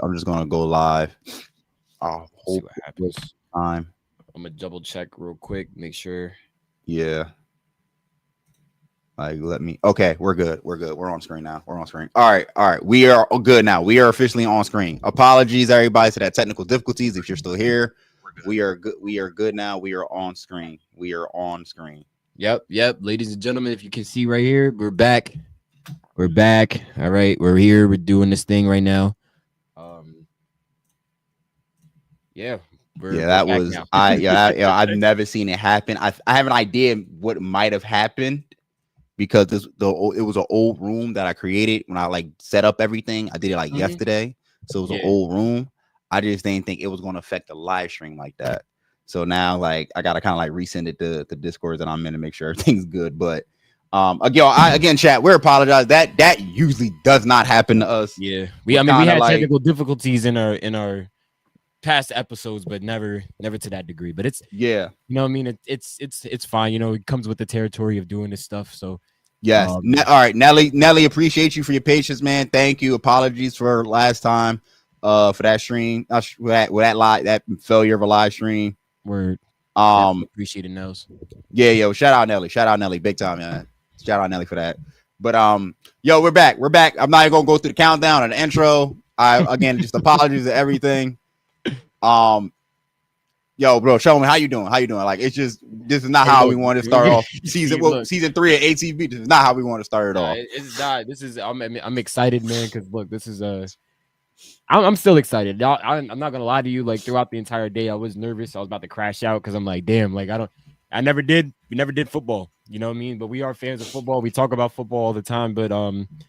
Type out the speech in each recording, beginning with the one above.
I'm just gonna go live. I'll See hope what this happens. time. I'm gonna double check real quick, make sure. Yeah. Like, let me. Okay, we're good. We're good. We're on screen now. We're on screen. All right. All right. We are good now. We are officially on screen. Apologies, everybody, to that technical difficulties. If you're still here, we are good. We are good now. We are on screen. We are on screen. Yep. Ladies and gentlemen, if you can see right here, we're back. We're back. All right, we're here. We're doing this thing right now. Um, yeah, Yeah, we're that back was now. I've never seen it happen. I have an idea what might have happened because it was an old room that I created when I like set up everything. I did it like Mhm. yesterday, so it was an Yeah. old room. I just didn't think it was going to affect the live stream like that. So now, like, I gotta kind of like resend it to the Discord that I'm in to make sure everything's good. But again, chat, we apologize. That usually does not happen to us. Yeah, We're I mean, we kind of had like, technical difficulties in our past episodes, but never to that degree. But it's yeah, you know, what I mean, it's fine. You know, it comes with the territory of doing this stuff. So, yes. um, All right, Nelly, appreciate you for your patience, man. Thank you. Apologies for last time, for that stream, that failure of a live stream. we're definitely Um, appreciating those. yeah, shout out Nelly, big time, man. Shout out Nelly for that. But yo, we're back. I'm not even gonna go through the countdown or the intro. Again, just apologies to everything. Um, Yo, bro, show me how you doing. Like, it's just this is not Hey, how we look, want to start off season. look, Season 3 of ATB. This is not how we want to start it nah, off. it's not. This is I'm excited, man, because look, this is I'm still excited. I'm not gonna lie to you. Like throughout the entire day, I was nervous. I was about to crash out because I'm like, damn, like we never did football. You know what I mean? But we are fans of football. We talk about football all the time. But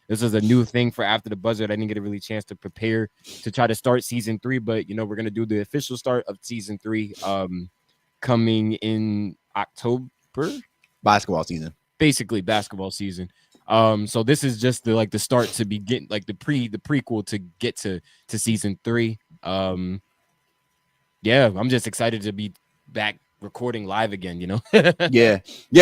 this is a new thing for after the buzzer. I didn't get a really chance to prepare to try to start season 3. But you know, we're gonna do the official start of season 3, coming in October. Basketball season. Basically, basketball season. So this is just the start to begin, like the prequel to get to season 3. Yeah, I'm just excited to be back recording live again, you know. Yeah.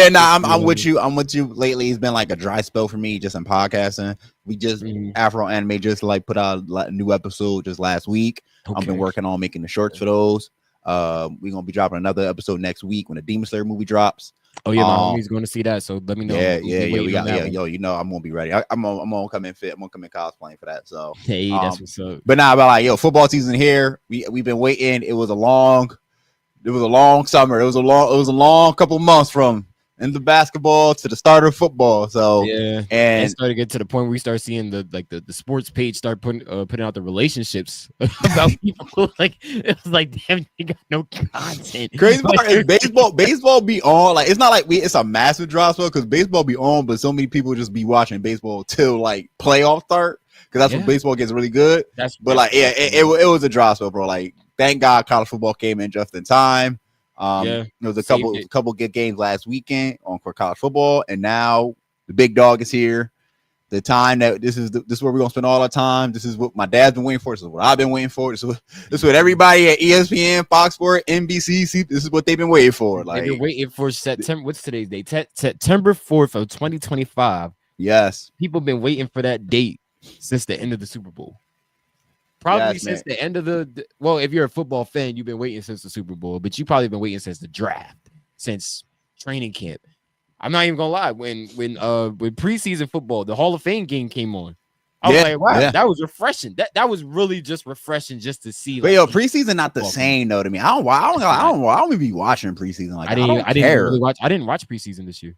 Nah, I'm with you. Lately, it's been like a dry spell for me just in podcasting. We just Afro Anime just like put out a new episode just last week. Okay. I've been working on making the shorts for those. We're gonna be dropping another episode next week when the Demon Slayer movie drops. Oh yeah, my homie's going to see that, so let me know. Yeah. We got yo. You know, I'm gonna be ready. I'm gonna come in fit. I'm gonna come in cosplaying for that. So hey, that's what's up. But now, about like football season here. We've been waiting. It was a long summer. It was a long couple months from in the basketball to the start of football. So yeah, and it started to get to the point where we start seeing the sports page start putting out the relationships about people. Like it was like, damn, you got no content. Crazy part is baseball be on. Like it's not like it's a massive drop spell because baseball be on, but so many people just be watching baseball till like playoff start because that's when baseball gets really good. It was a drop spell, bro. Like thank God college football came in just in time. There was a couple good games last weekend for college football, and now the big dog is here. The time that this is where we're gonna spend all our time. This is what my dad's been waiting for. This is what I've been waiting for. This is what everybody at ESPN, Fox Sports, NBC. This is what they've been waiting for. Like they've been waiting for September. What's today's date? September 4th of 2025. Yes, people been waiting for that date since the end of the Super Bowl. Probably since the end of well, if you're a football fan, you've been waiting since the Super Bowl, but you probably been waiting since the draft, since training camp. I'm not even gonna lie. When preseason football, the Hall of Fame game came on, I was like, wow, that was refreshing. That was really just refreshing just to see. But preseason not the same though to me. I don't even be watching preseason. Like I didn't watch preseason this year.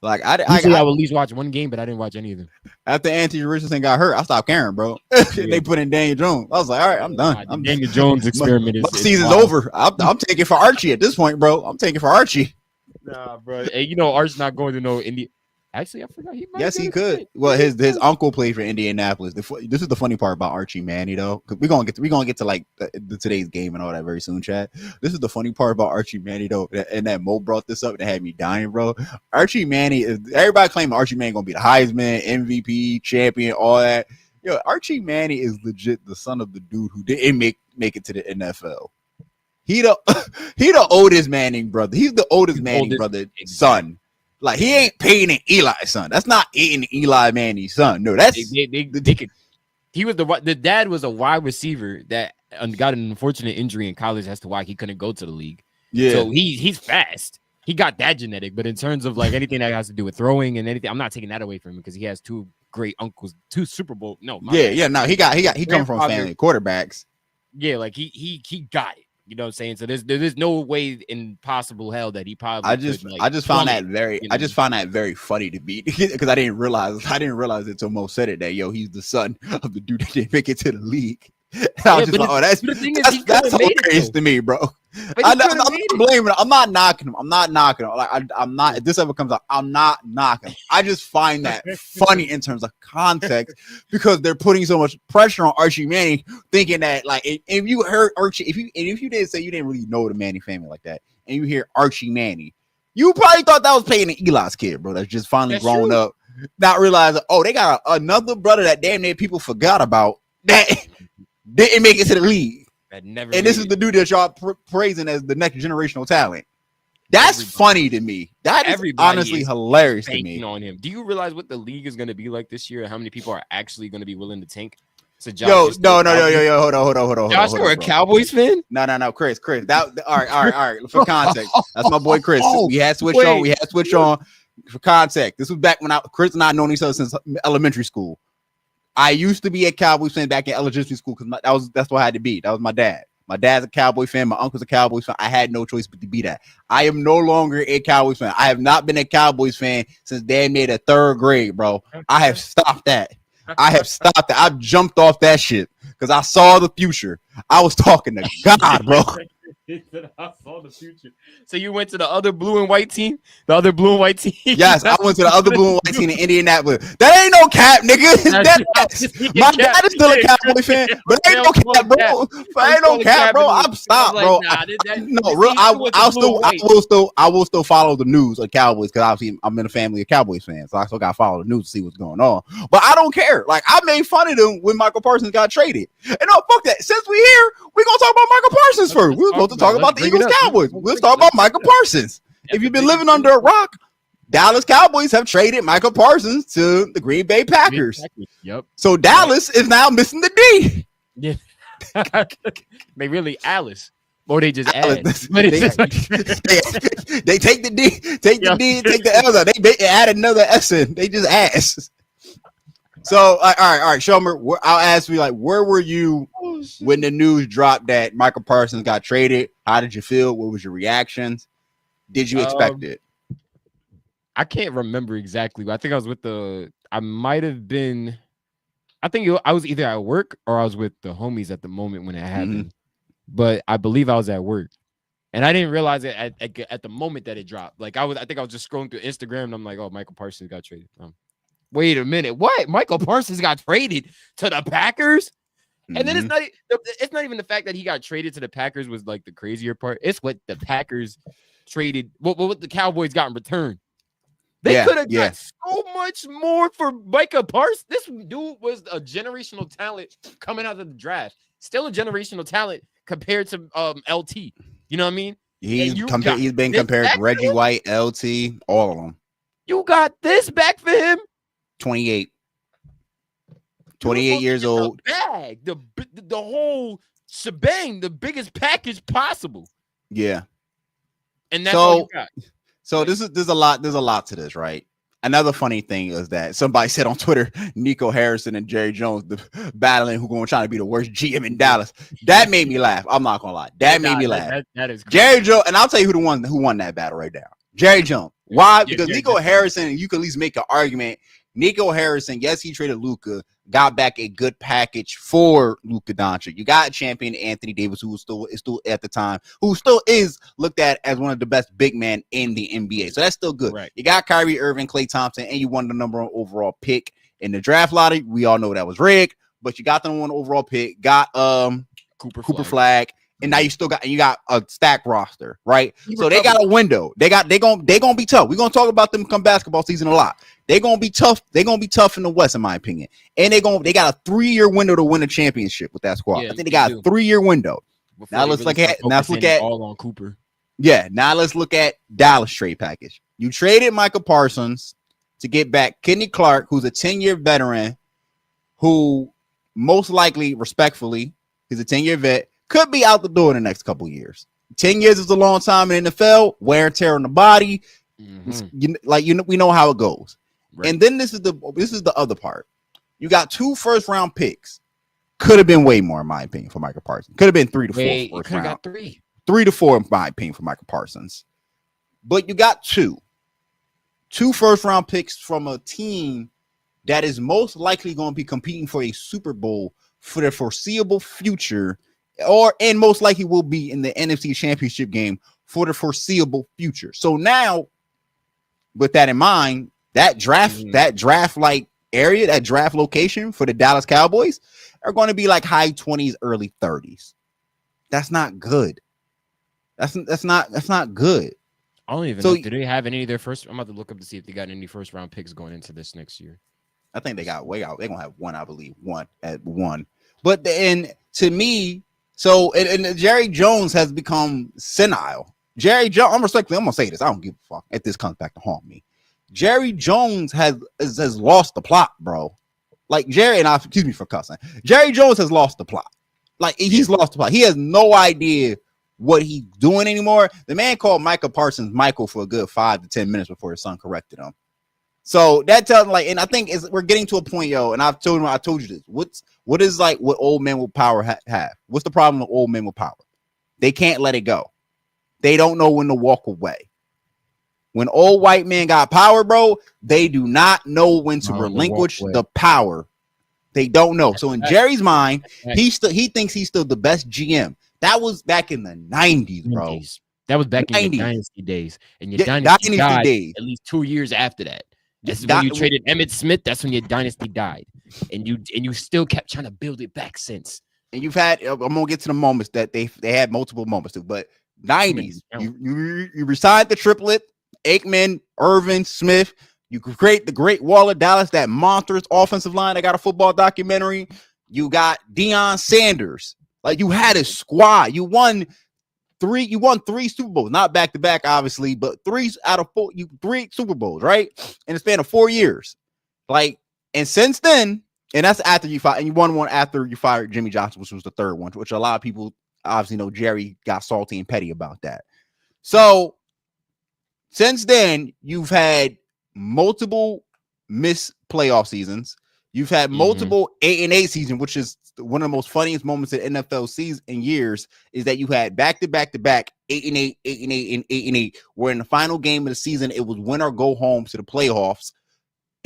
Like I would at least watch one game, but I didn't watch any of them. After Anthony Richardson got hurt, I stopped caring, bro. They put in Daniel Jones. I was like, all right, I'm done. Daniel Jones experiment is season's over. I'm taking for Archie at this point, bro. I'm taking for Archie. Nah, bro. Hey, you know Arch's not going to no India. Actually, I forgot he might. Yes, he could. Well, his uncle played for Indianapolis. This is the funny part about Archie Manny, though. We're gonna get to like today's game and all that very soon, Chad. This is the funny part about Archie Manny, though, and that Mo brought this up and it had me dying, bro. Archie Manny is everybody claiming Archie Manny gonna be the Heisman, MVP, champion, all that. Yo, Archie Manny is legit the son of the dude who didn't make it to the NFL. He the oldest Manning brother. He's the oldest Manning brother son. Like he ain't Peyton and Eli's son. That's not Peyton and Eli Manning's son. No, that's they could He was the dad was a wide receiver that got an unfortunate injury in college as to why he couldn't go to the league. Yeah. So he's fast. He got that genetic, but in terms of like anything that has to do with throwing and anything, I'm not taking that away from him because he has two great uncles, two Super Bowl. No, he come from family quarterbacks. Yeah, like he got it. You know what I'm saying? So there's no way in possible hell that he probably. I just found that very funny to me because I didn't realize it until Mo said it that he's the son of the dude that didn't make it to the league. I was just like, that's hilarious to me, bro. I'm not blaming him. I'm not knocking him. Like I'm not. If this ever comes out, I'm not knocking him. I just find that funny in terms of context because they're putting so much pressure on Archie Manning, thinking that like if you heard Archie, if you didn't say you didn't really know the Manning family like that, and you hear Archie Manning, you probably thought that was playing an Eli's kid, bro. That's just finally grown up, not realizing they got another brother that damn near people forgot about that didn't make it to the league. This is the dude that y'all praising as the next generational talent. That's funny to me. That is honestly hilarious to me. On him. Do you realize what the league is going to be like this year and how many people are actually going to be willing to tank? So Josh, no, hold on. Josh, you're a Cowboys fan? No, Chris. That all right. For context, that's my boy Chris. We had switch on. For context, this was back when Chris and I known each other since elementary school. I used to be a Cowboys fan back in elementary school because that's what I had to be. That was my dad. My dad's a Cowboy fan. My uncle's a Cowboys fan. I had no choice but to be that. I am no longer a Cowboys fan. I have not been a Cowboys fan since damn near the third grade, bro. I have stopped that. I've jumped off that shit because I saw the future. I was talking to God, bro. I saw the future. So you went to the other blue and white team? The other blue and white team? Yes, I went to the other blue and white team in Indianapolis. That ain't no cap, nigga. My dad is still a Cowboy fan, but ain't no cap, bro. Ain't no cap, bro. I'm stopped, bro. I will still follow the news of Cowboys because obviously I'm in a family of Cowboys fans, so I still got to follow the news to see what's going on. But I don't care. Like I made fun of them when Michael Parsons got traded. And no, fuck that. Since we here, we're gonna talk about Michael Parsons first. We're supposed to talk about the Eagles Cowboys. Let's talk about Michael Parsons. If you've been living under a rock, Dallas Cowboys have traded Michael Parsons to the Green Bay Packers. Yep. So Dallas is now missing the D. Yeah. They really Alice. Or they just add. They take the D, take the L out. They add another S in. They just ass. So, all right, Shelmer, I'll ask you, like, where were you when the news dropped that Michael Parsons got traded? How did you feel? What was your reactions? Did you expect it? I can't remember exactly, but I think I was I might have been, I was either at work or I was with the homies at the moment when it happened. But I believe I was at work. And I didn't realize it at the moment that it dropped. Like, I think I was just scrolling through Instagram and I'm like, oh, Michael Parsons got traded. Wait a minute. What? Michael Parsons got traded to the Packers? And then it's not even the fact that he got traded to the Packers was like the crazier part. It's what the Packers traded, what the Cowboys got in return. They could have got so much more for Micah Parsons. This dude was a generational talent coming out of the draft. Still a generational talent compared to LT. You know what I mean? He's been compared to Reggie White, LT, all of them. You got this back for him? 28 years old. Bag, the whole shebang, the biggest package possible. Yeah. And that's all you got. So there's a lot to this, right? Another funny thing is that somebody said on Twitter, Nico Harrison and Jerry Jones battling who going to try to be the worst GM in Dallas. That made me laugh. I'm not gonna lie. That made me laugh. That is crazy. Jerry Jones, and I'll tell you who won that battle right now. Jerry Jones. Why? Because Nico Harrison, you can at least make an argument. Nico Harrison, yes, he traded Luka, got back a good package for Luka Doncic. You got a champion Anthony Davis, who is still at the time, who still is looked at as one of the best big men in the NBA. So that's still good. Right. You got Kyrie Irving, Klay Thompson, and you won the number one overall pick in the draft lottery. We all know that was rigged, but you got the number one overall pick, got Cooper Flag. And now you got a stacked roster, right? So they got a window. They gonna be tough. We're gonna talk about them come basketball season a lot. They're gonna be tough. They're gonna be tough in the West, in my opinion. And they got a 3-year window to win a championship with that squad. I think they got a 3-year window. Now let's look at all on Cooper. Yeah, now let's look at Dallas trade package. You traded Michael Parsons to get back Kenny Clark, who's a 10-year veteran, who most likely, respectfully, he's a 10-year vet, could be out the door in the next couple of years. 10 years is a long time in the NFL, wear and tear on the body. We know how it goes. Right. And then this is the other part. You got 2 first-round picks. Could have been way more, in my opinion, for Micah Parsons. Could have been 3 to 4 first round. Got 3 to 4, in my opinion, for Micah Parsons. But you got 2 first-round picks from a team that is most likely going to be competing for a Super Bowl for the foreseeable future, and most likely will be in the NFC Championship game for the foreseeable future. So now, with that in mind, that draft like area, that draft location for the Dallas Cowboys are going to be like high 20s, early 30s. That's not good. That's not good. I don't even know. Do they have any of their first? I'm about to look up to see if they got any first round picks going into this next year. I think they got way out. They're gonna have one, I believe, one at one. But then to me, and Jerry Jones has become senile. Jerry Jones, I'm gonna say this. I don't give a fuck if this comes back to haunt me. Jerry Jones has lost the plot, bro. Like excuse me for cussing. Jerry Jones has lost the plot. Like he's lost the plot. He has no idea what he's doing anymore. The man called Micah Parsons Michael for a good 5 to 10 minutes before his son corrected him. So that tells and I think we're getting to a point, yo. And I told you this. What is like what old men with power have? What's the problem with old men with power? They can't let it go. They don't know when to walk away. When old white men got power, bro, they do not know when to relinquish the power. They don't know. So in Jerry's mind, he thinks he's still the best GM. That was back in the 90s, bro. That was back in your dynasty days. And your dynasty died days. At least 2 years after that. This is when you traded Emmitt Smith. That's when your dynasty died. And you still kept trying to build it back since. And you've had, I'm going to get to the moments that they had multiple moments too, but 90s, you resigned the triplet, Aikman, Irvin, Smith. You create the Great Wall of Dallas, that monstrous offensive line. I got a football documentary. You got Deion Sanders. Like you had a squad. You won 3 Super Bowls, not back to back, obviously, but 3 out of 4, 3 Super Bowls, right? In the span of 4 years. Like, and since then, and that's after you fired, and you won one after you fired Jimmy Johnson, which was the third one, which a lot of people obviously know Jerry got salty and petty about that. So since then, you've had multiple missed playoff seasons. You've had multiple 8-8 season, which is one of the most funniest moments in NFL season in years, is that you had back-to-back 8-8, 8-8, and 8-8, where in the final game of the season, it was win or go home to the playoffs,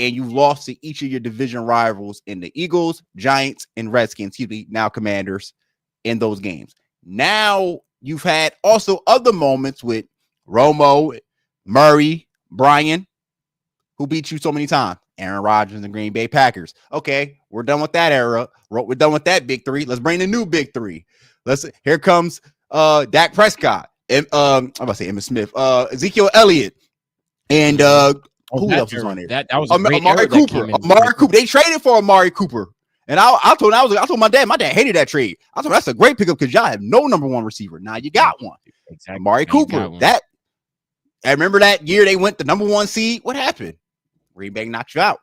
and you lost to each of your division rivals in the Eagles, Giants, and Redskins, now Commanders, in those games. Now you've had also other moments with Romo, Murray, Brian, who beat you so many times. Aaron Rodgers and Green Bay Packers. Okay, we're done with that era. We're done with that big 3. Let's bring the new big 3. Here comes Dak Prescott. I'm about to say Emmitt Smith, Ezekiel Elliott, and who else was on there? That was Amari Cooper. Amari Cooper. They traded for Amari Cooper. And I told my dad hated that trade. I told him that's a great pickup because y'all have no number 1 receiver. Now you got one. Exactly. Amari Cooper. I remember that year they went the number 1 seed. What happened? Green Bay knocked you out.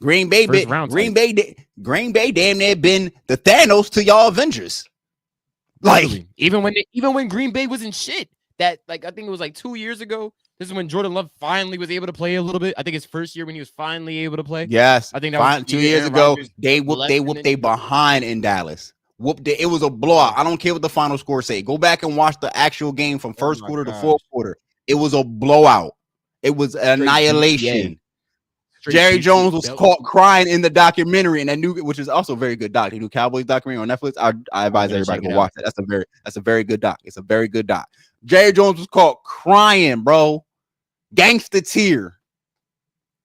Green Bay damn near been the Thanos to y'all Avengers. Like even when Green Bay was in shit, that I think it was 2 years ago. This is when Jordan Love finally was able to play a little bit. I think his first year when he was finally able to play. Yes, I think that was 2 years ago. They whooped they behind in Dallas. It was a blowout. I don't care what the final score say. Go back and watch the actual game from first quarter to fourth quarter. It was a blowout. It was an annihilation. Jerry Jones was caught crying in the documentary, and which is also a very good doc. The new Cowboys documentary on Netflix. I advise everybody to go watch that. That's a very good doc. It's a very good doc. Jerry Jones was caught crying, bro. Gangster tear.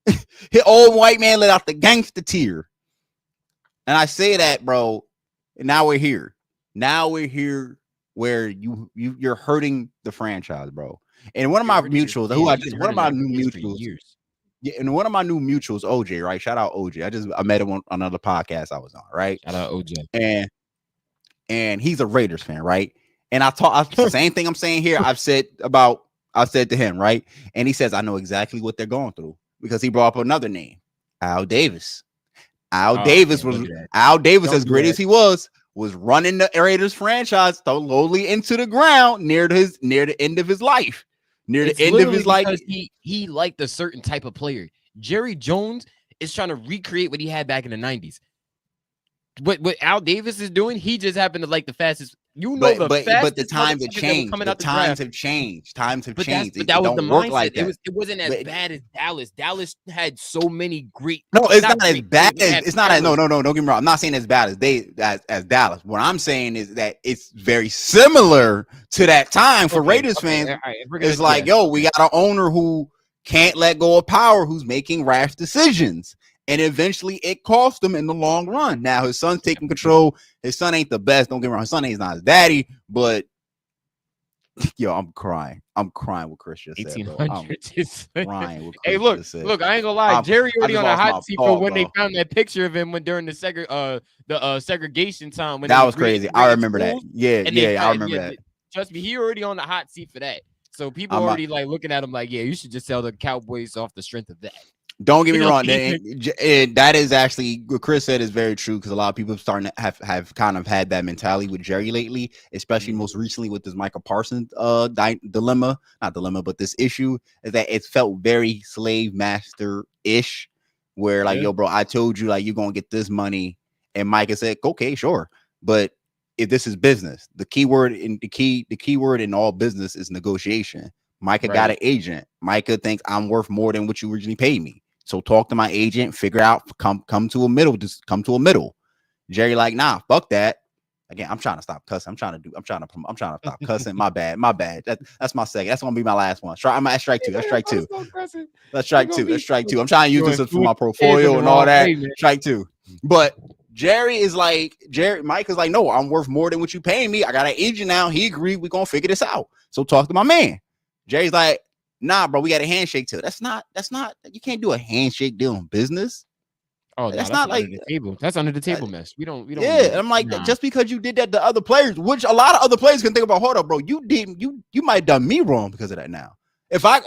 His old white man let out the gangster tear. And I say that, bro. And now we're here. Now we're here where you're hurting the franchise, bro. And one of my mutuals, one of my new mutuals, yeah, and one of my new mutuals, OJ, right? Shout out OJ. I met him on another podcast I was on, right? Shout out OJ. And he's a Raiders fan, right? And the same thing I'm saying here, I said to him, right? And he says, I know exactly what they're going through because he brought up another name, Al Davis. Al Davis, as great as he was running the Raiders franchise slowly into the ground near the end of his life. Because he liked a certain type of player. Jerry Jones is trying to recreate what he had back in the 90s. What Al Davis is doing, he just happened to like the fastest. But the times have changed. Times have changed. But that was the mindset. Like that. It wasn't as bad as Dallas. Dallas had so many great. No, it's not as bad as. It's not. No. Don't get me wrong. I'm not saying as bad as Dallas. What I'm saying is that it's very similar to that time for Raiders fans. It's like, yo, we got an owner who can't let go of power, who's making rash decisions. And eventually it cost him in the long run. Now his son's taking control. His son ain't the best. Don't get me wrong. His son ain't not his daddy, but yo, I'm crying. I'm crying with Chris just said, bro. I'm crying with Chris. Hey, look, I ain't gonna lie. Jerry already on a hot seat for when they found that picture of him during the segregation time. When that was crazy. I remember that. Yeah, I remember that. Trust me, he already on the hot seat for that. So people already like looking at him like, yeah, you should just sell the Cowboys off the strength of that. Don't get me wrong. That is actually what Chris said is very true, because a lot of people starting to have kind of had that mentality with Jerry lately, especially most recently with this Michael Parsons this issue is that it felt very slave master ish, where like, yo, bro, I told you like you're gonna get this money, and Micah said, okay, sure, but if this is business, the key word in all business is negotiation. Micah got an agent. Micah thinks I'm worth more than what you originally paid me. So talk to my agent, figure out, come to a middle, just come to a middle. Jerry like, nah, fuck that. Again, I'm trying to stop cussing. I'm trying to stop cussing. My bad. That's my second. That's gonna be my last one. I'm at strike two. That's strike two. That's strike two. I'm trying to use this for my portfolio and all that. Strike two. But Mike is like, no, I'm worth more than what you paying me. I got an agent now. He agreed. We're gonna figure this out. So talk to my man. Jerry's like, nah, bro, we got a handshake deal. That's not, you can't do a handshake deal in business. Oh, that's not like the table. That's under the table mess. We don't. Yeah, I'm like, just because you did that to other players, which a lot of other players can think about, hold up, bro, you might have done me wrong because of that now. If I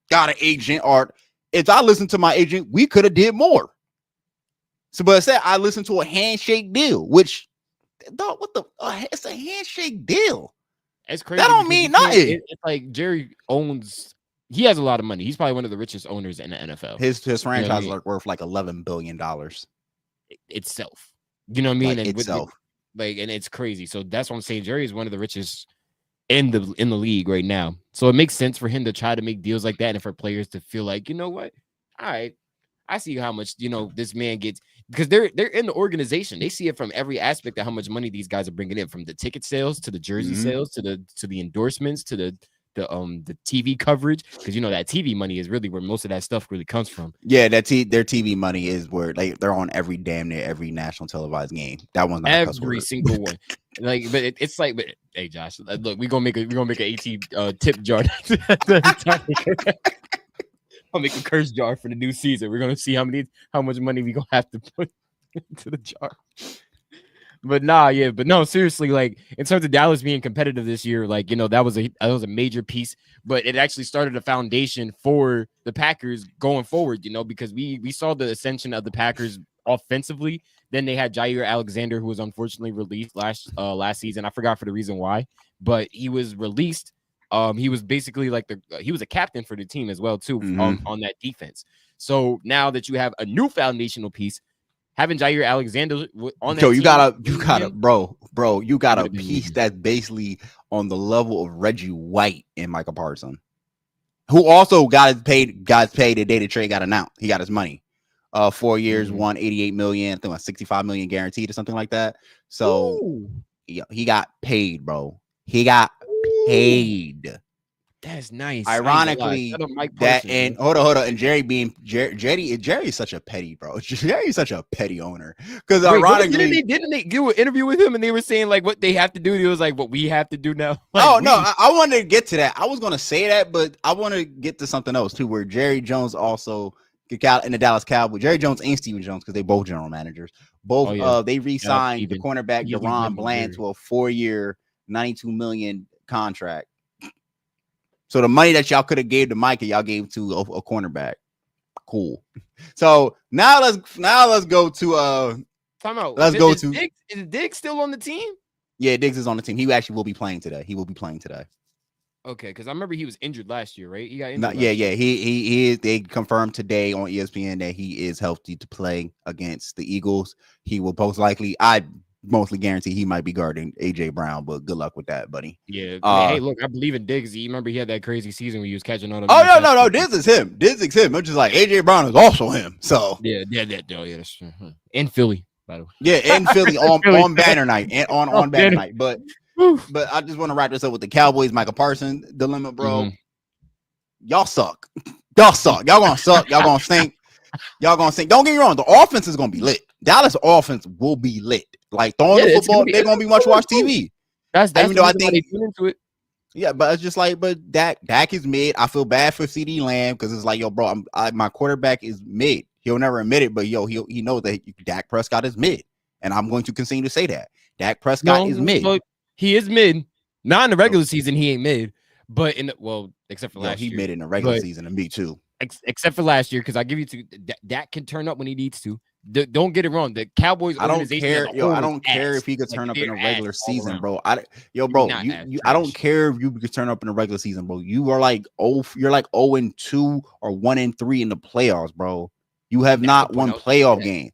got an agent, or if I listened to my agent, we could have did more. So, but instead, I listened to a handshake deal, which, dog, it's a handshake deal. It's crazy. That don't mean nothing. It's like Jerry owns. He has a lot of money. He's probably one of the richest owners in the NFL. His franchise is worth like $11 billion itself. You know what I mean? Like itself. And it's crazy. So that's what I'm saying. Jerry is one of the richest in the league right now. So it makes sense for him to try to make deals like that, and for players to feel like, you know what? All right, I see how much this man gets, because they're in the organization. They see it from every aspect of how much money these guys are bringing in, from the ticket sales to the jersey sales to the endorsements to the TV coverage, because that TV money is really where most of that stuff really comes from. Yeah, their TV money is where they're on every national televised game. That one's not every single one. Like, but it's like, but hey, Josh, look, we're gonna make an AT tip jar. I'll make a curse jar for the new season. We're gonna see how much money we gonna have to put into the jar. But no, seriously, like, in terms of Dallas being competitive this year, like, that was a major piece, but it actually started a foundation for the Packers going forward, because we saw the ascension of the Packers offensively. Then they had Jair Alexander, who was unfortunately released last season. I forgot for the reason why, but he was released. He was basically he was a captain for the team as well too, on that defense. So now that you have a new foundational piece, having Jair Alexander on that team, you got a piece that's basically on the level of Reggie White and Michael Parsons, who also got paid the day the trade got announced. He got his money. 4 years, $188 million, I think $65 million guaranteed or something like that. So he got paid, bro. He got paid. That's nice. Ironically, and hold on. And Jerry is such a petty, bro. Jerry is such a petty owner. Because ironically, didn't they do an interview with him and they were saying like what they have to do? He was like, what we have to do now. I wanted to get to that. I was gonna say that, but I want to get to something else too, where Jerry Jones also in the Dallas Cowboys. Jerry Jones and Steven Jones, because they both general managers. Both they re-signed the cornerback Deron Bland to a 4-year, $92 million contract. So the money that y'all could have gave to Micah, y'all gave to a cornerback. Cool. So now let's go to Time out. Let's go to Diggs, is Diggs still on the team? Yeah, Diggs is on the team. He actually will be playing today. Okay, because I remember he was injured last year, right? He got injured. Yeah. He is. They confirmed today on ESPN that he is healthy to play against the Eagles. He will most likely. I mostly guarantee he might be guarding AJ Brown, but good luck with that, buddy. Yeah. Hey, look, I believe in Diggs. You remember he had that crazy season where he was catching all the. Oh no, Diggs is him. Diggs is him. It's just like AJ Brown is also him. So yeah, that's true. In Philly, by the way. Yeah, in Philly on banner night and on banner night, but I just want to wrap this up with the Cowboys Michael Parsons dilemma, bro. Y'all suck. Y'all gonna suck. Y'all gonna stink. Don't get me wrong. The offense is gonna be lit. Dallas offense will be lit. Like throwing the football, they're gonna be much watch TV. That's even though I think they tune into it. Yeah, but it's just like, but Dak is mid. I feel bad for CD Lamb because it's like, yo, bro, my quarterback is mid. He'll never admit it, but yo, he knows that Dak Prescott is mid, and I'm going to continue to say that Dak Prescott is mid. He is mid. Not in the regular season, he ain't mid, but except for last year, he mid in the regular season, and me too. Except for last year, because I give you to Dak can turn up when he needs to. Don't get it wrong. The Cowboys. I don't care. I don't care if he could turn up in a regular season, bro. I don't care if you could turn up in a regular season, bro. You are like you're like 0-2 or 1-3 in the playoffs, bro. You have not won playoff game.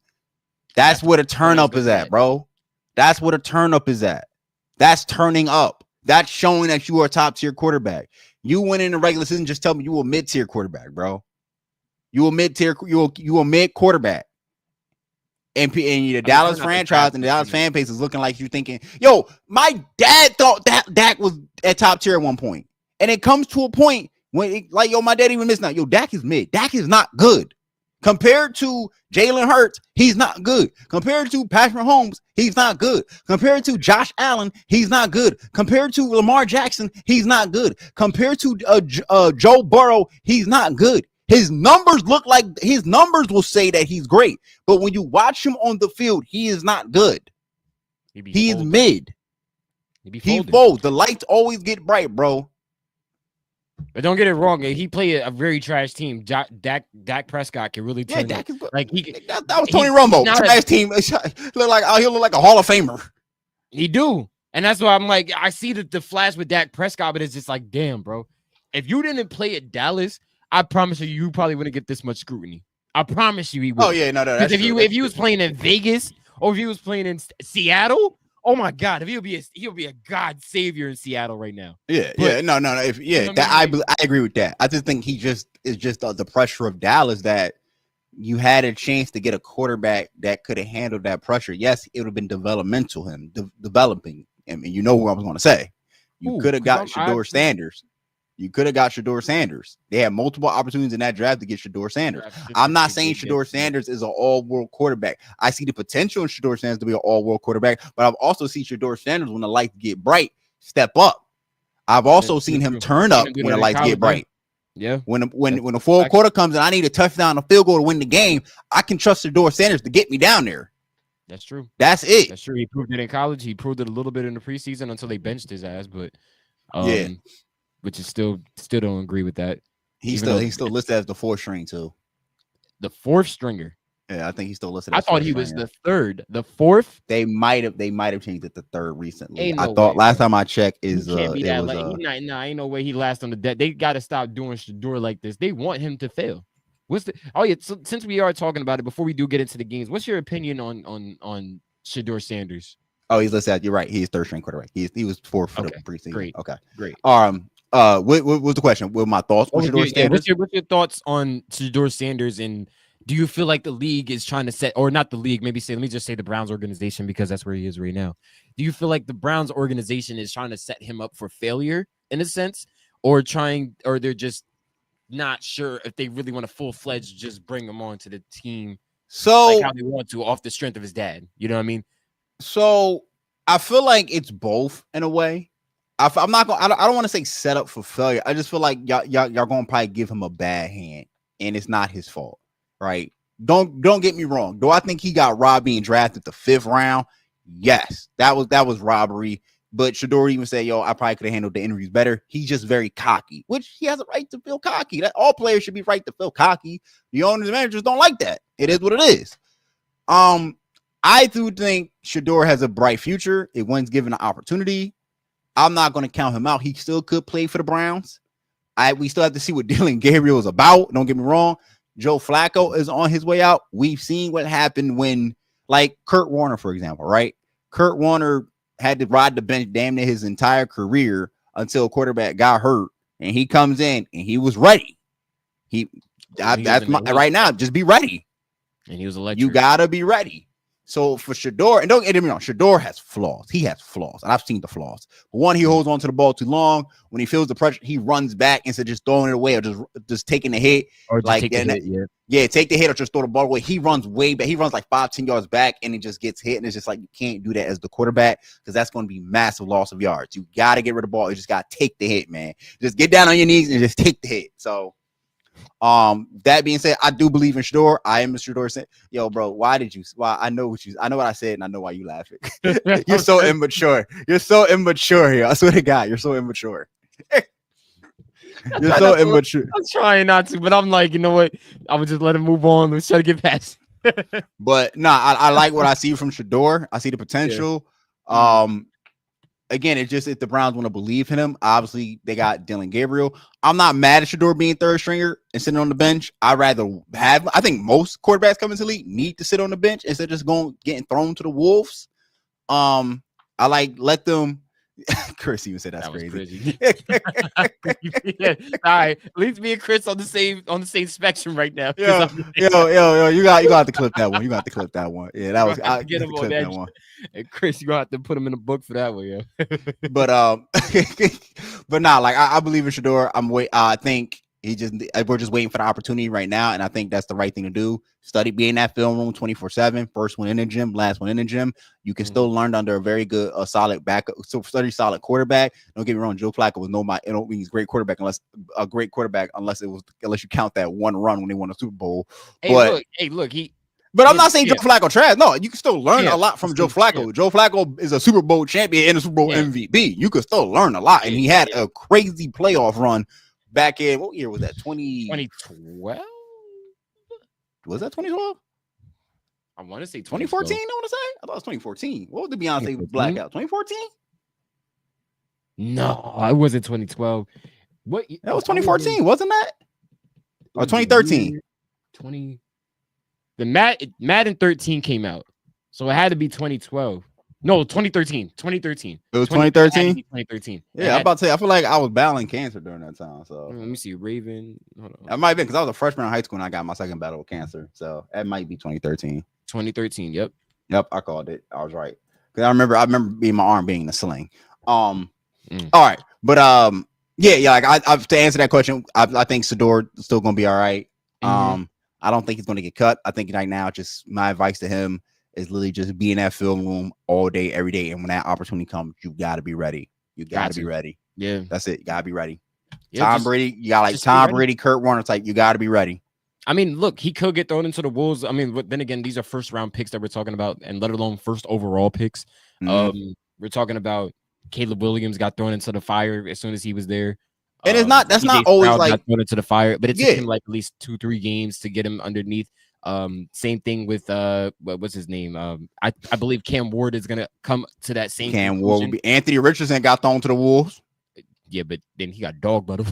That's where the turn up is at, bro. That's where the turn up is at. That's turning up. That's showing that you are a top tier quarterback. You win in the regular season. Just tell me you a mid tier quarterback, bro. You a mid tier. You a mid quarterback. And the Dallas franchise and the Dallas fan base is looking like you're thinking, yo, my dad thought that Dak was at top tier at one point. And it comes to a point when my dad even missed now. Yo, Dak is mid. Dak is not good. Compared to Jalen Hurts, he's not good. Compared to Patrick Mahomes, he's not good. Compared to Josh Allen, he's not good. Compared to Lamar Jackson, he's not good. Compared to Joe Burrow, he's not good. His numbers will say that he's great, but when you watch him on the field, he is not good. He is mid. He folds. The lights always get bright, bro. But don't get it wrong. He played a very trash team. Dak Prescott can really turn. Dak is like that was Tony Romo. Trash team. He'll look like a Hall of Famer. He do, and that's why I'm like, I see the flash with Dak Prescott, but it's just like, damn, bro. If you didn't play at Dallas, I promise you probably wouldn't get this much scrutiny. I promise you he would. Oh yeah, no. Because if you was playing in Vegas or if he was playing in Seattle, oh my God, if he'll be a God savior in Seattle right now. Yeah, no. I agree with that. I just think it's just the pressure of Dallas that you had a chance to get a quarterback that could have handled that pressure. Yes, it would have been developmental developing him, and you know who I was going to say. You could have got Shedeur Sanders. You could have got Shedeur Sanders. They had multiple opportunities in that draft to get Shedeur Sanders. I'm not saying Shedeur Sanders is an all-world quarterback. I see the potential in Shedeur Sanders to be an all-world quarterback, but I've also seen Shedeur Sanders, when the lights get bright, step up. I've also seen him turn up when the lights get bright. Yeah. When the fourth quarter comes and I need a touchdown, a field goal to win the game, I can trust Shedeur Sanders to get me down there. That's true. That's it. That's true. He proved it in college. He proved it a little bit in the preseason until they benched his ass, but which is still don't agree with that. He's still listed as the fourth string too. The fourth stringer. Yeah, I think he's still listed. I thought he was the third. The fourth. They might have changed it to third recently. I thought last time I checked ain't no way he last on the deck. They got to stop doing Shedeur like this. They want him to fail. So since we are talking about it, before we do get into the games, what's your opinion on Shedeur Sanders? Oh, he's listed. You're right. He's third string quarterback. He was fourth for the preseason. Great. Okay. Great. What was the question? What were my thoughts on Shedeur Sanders? What's your thoughts on Shedeur Sanders, and do you feel like the league is trying to set, or not the league, let me just say the Browns organization, because that's where he is right now. Do you feel like the Browns organization is trying to set him up for failure in a sense, or they're just not sure if they really want to full-fledged just bring him on to the team like how they want to off the strength of his dad? You know what I mean? So I feel like it's both in a way. I don't want to say set up for failure. I just feel like y'all gonna probably give him a bad hand, and it's not his fault, right? Don't get me wrong. Do I think he got robbed being drafted the 5th round? Yes, that was robbery. But Shador even said, yo, I probably could have handled the interviews better. He's just very cocky, which he has a right to feel cocky. That all players should be right to feel cocky. The owners and managers don't like that. It is what it is. I do think Shador has a bright future if one's given an opportunity. I'm not going to count him out. He still could play for the Browns. We still have to see what Dylan Gabriel is about. Don't get me wrong. Joe Flacco is on his way out. We've seen what happened when, like Kurt Warner, for example, right? Kurt Warner had to ride the bench damn near his entire career until a quarterback got hurt, and he comes in and he was ready. Right now. Just be ready. And he was electric. You gotta be ready. So for Shador, and don't get me wrong, Shador has flaws. He has flaws, and I've seen the flaws. But one, he holds on to the ball too long. When he feels the pressure, he runs back instead of just throwing it away or just taking the hit. Or just take the hit, yeah, take the hit or just throw the ball away. He runs way back. He runs like 5-10 yards back, and he just gets hit. And it's just like you can't do that as the quarterback because that's going to be massive loss of yards. You got to get rid of the ball. You just got to take the hit, man. Just get down on your knees and just take the hit. So. That being said, I do believe in Shador. I am a Shador. Yo, bro, why I know what I said, and I know why you laughing. You're so immature. You're so immature here. I swear to God, you're so immature. You're so immature. I'm trying not to, but I'm like, you know what? I would just let him move on. Let's try to get past. But I like what I see from Shador. I see the potential. Yeah. Again, it's just if the Browns want to believe in him, obviously they got Dylan Gabriel. I'm not mad at Shador being third stringer and sitting on the bench. I think most quarterbacks coming to the league need to sit on the bench instead of just getting thrown to the wolves. I let them. Chris even said that's crazy. Yeah. All right, at least me and Chris on the same spectrum right now. Yo, you got to clip that one. You got to clip that one. Yeah, that was I get him on that one. And Chris, you gonna have to put him in a book for that one, yeah. But nah, like I believe in Shador. I think we're just waiting for the opportunity right now, and I think that's the right thing to do. Be in that film room 24/7. First one in the gym, last one in the gym. You can still learn under a very good, solid backup, solid quarterback. Don't get me wrong, Joe Flacco was I don't mean he's a great quarterback unless you count that one run when they won a Super Bowl. Look, But I'm not saying Joe Flacco trash. No, you can still learn a lot from Joe Flacco. Yeah. Joe Flacco is a Super Bowl champion and a Super Bowl MVP. You could still learn a lot, and he had a crazy playoff run. Back in what year was that? 2012? Was that 2012? I want to say 2014. I want to say. I thought it was 2014. What was the Beyonce blackout? 2014? No, it wasn't 2012. What? That was 2014, wasn't that? Or 2013? The Madden 13 came out, so it had to be 2012. No, 2013. 2013. It was 2013? 2013. Yeah, I'm about to say, I feel like I was battling cancer during that time. So let me see. Raven. Hold on. That might have been because I was a freshman in high school and I got my second battle with cancer. So that might be 2013. 2013. Yep, I called it. I was right. Because I remember my arm being in a sling. All right. But yeah, like I to answer that question, I think Shador is still gonna be all right. I don't think he's gonna get cut. I think right now, just my advice to him is literally just be in that film room all day, every day. And when that opportunity comes, you got to be ready. You got to be ready. Yeah. That's it. You got to be ready. Yeah, Tom Brady, you got like Tom Brady, Kurt Warner type. You got to be ready. I mean, look, he could get thrown into the wolves. I mean, but then again, these are first round picks that we're talking about, and let alone first overall picks. We're talking about Caleb Williams got thrown into the fire as soon as he was there. And that's not always like got thrown into the fire, but it took him like at least 2-3 games to get him underneath. Same thing with what's his name? I believe Cam Ward is gonna come to that same. Cam Ward would be Anthony Richardson got thrown to the wolves. Yeah, but then he got dogged by the.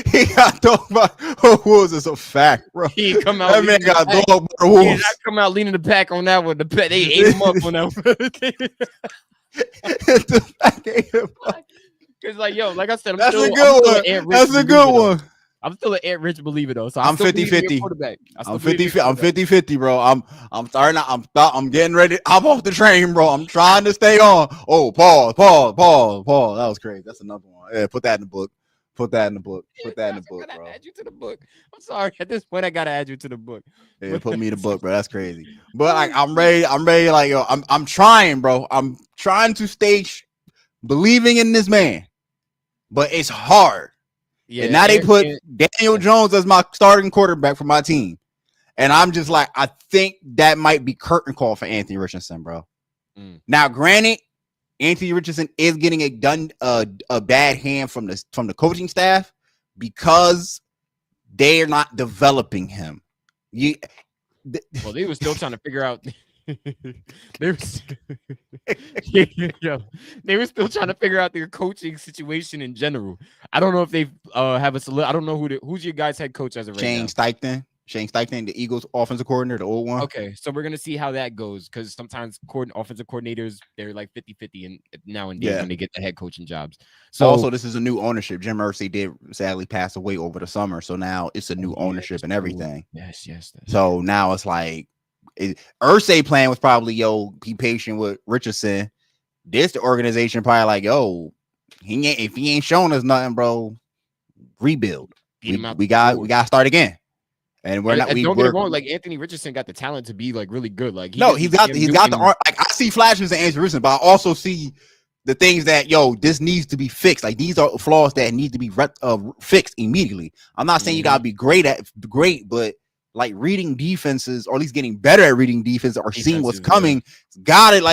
he got dogged by the wolves. Is a fact, bro. He come out. That man got dogged by the wolves. I come out leaning the pack on that one. They ate him up on that one. Because like like I said, that's a good one. That's a good one. I'm still an Ant Rich believer though, so I'm 50-50. I'm 50-50, bro. I'm getting ready. I'm off the train, bro. I'm trying to stay on. Oh, pause. That was crazy. That's another one. Yeah, put that in the book. Put that in the book, bro. Add you to the book. I'm sorry. At this point, I gotta add you to the book. Yeah, put me in the book, bro. That's crazy. But like, I'm ready. Like, yo, I'm trying, bro. I'm trying to stay believing in this man, but it's hard. Yeah, and now they put Daniel Jones as my starting quarterback for my team. And I'm just like, I think that might be curtain call for Anthony Richardson, bro. Now, granted, Anthony Richardson is getting a bad hand from the coaching staff because they are not developing him. Well, they were still trying to figure out. they were still trying to figure out their coaching situation in general. I don't know if they have a I don't know who's your guys' head coach as of right now. Shane Steichen, the Eagles offensive coordinator, the old one. Okay, so we're gonna see how that goes because sometimes offensive coordinators they're like 50-50 and now and then when they get the head coaching jobs. So also, this is a new ownership. Jim Irsay did sadly pass away over the summer, so now it's a new ownership and everything. Yes. So now it's like Irsay plan was probably be patient with Richardson. The organization probably like if he ain't showing us nothing, bro, rebuild. We got to start again. And we're not. Don't get it wrong. Like Anthony Richardson got the talent to be like really good. Like he's got the art. Like I see flashes in Anthony Richardson, but I also see the things that this needs to be fixed. Like these are flaws that need to be fixed immediately. I'm not saying you gotta be great, but like reading defenses or at least getting better at reading defense or seeing what's coming. Got it.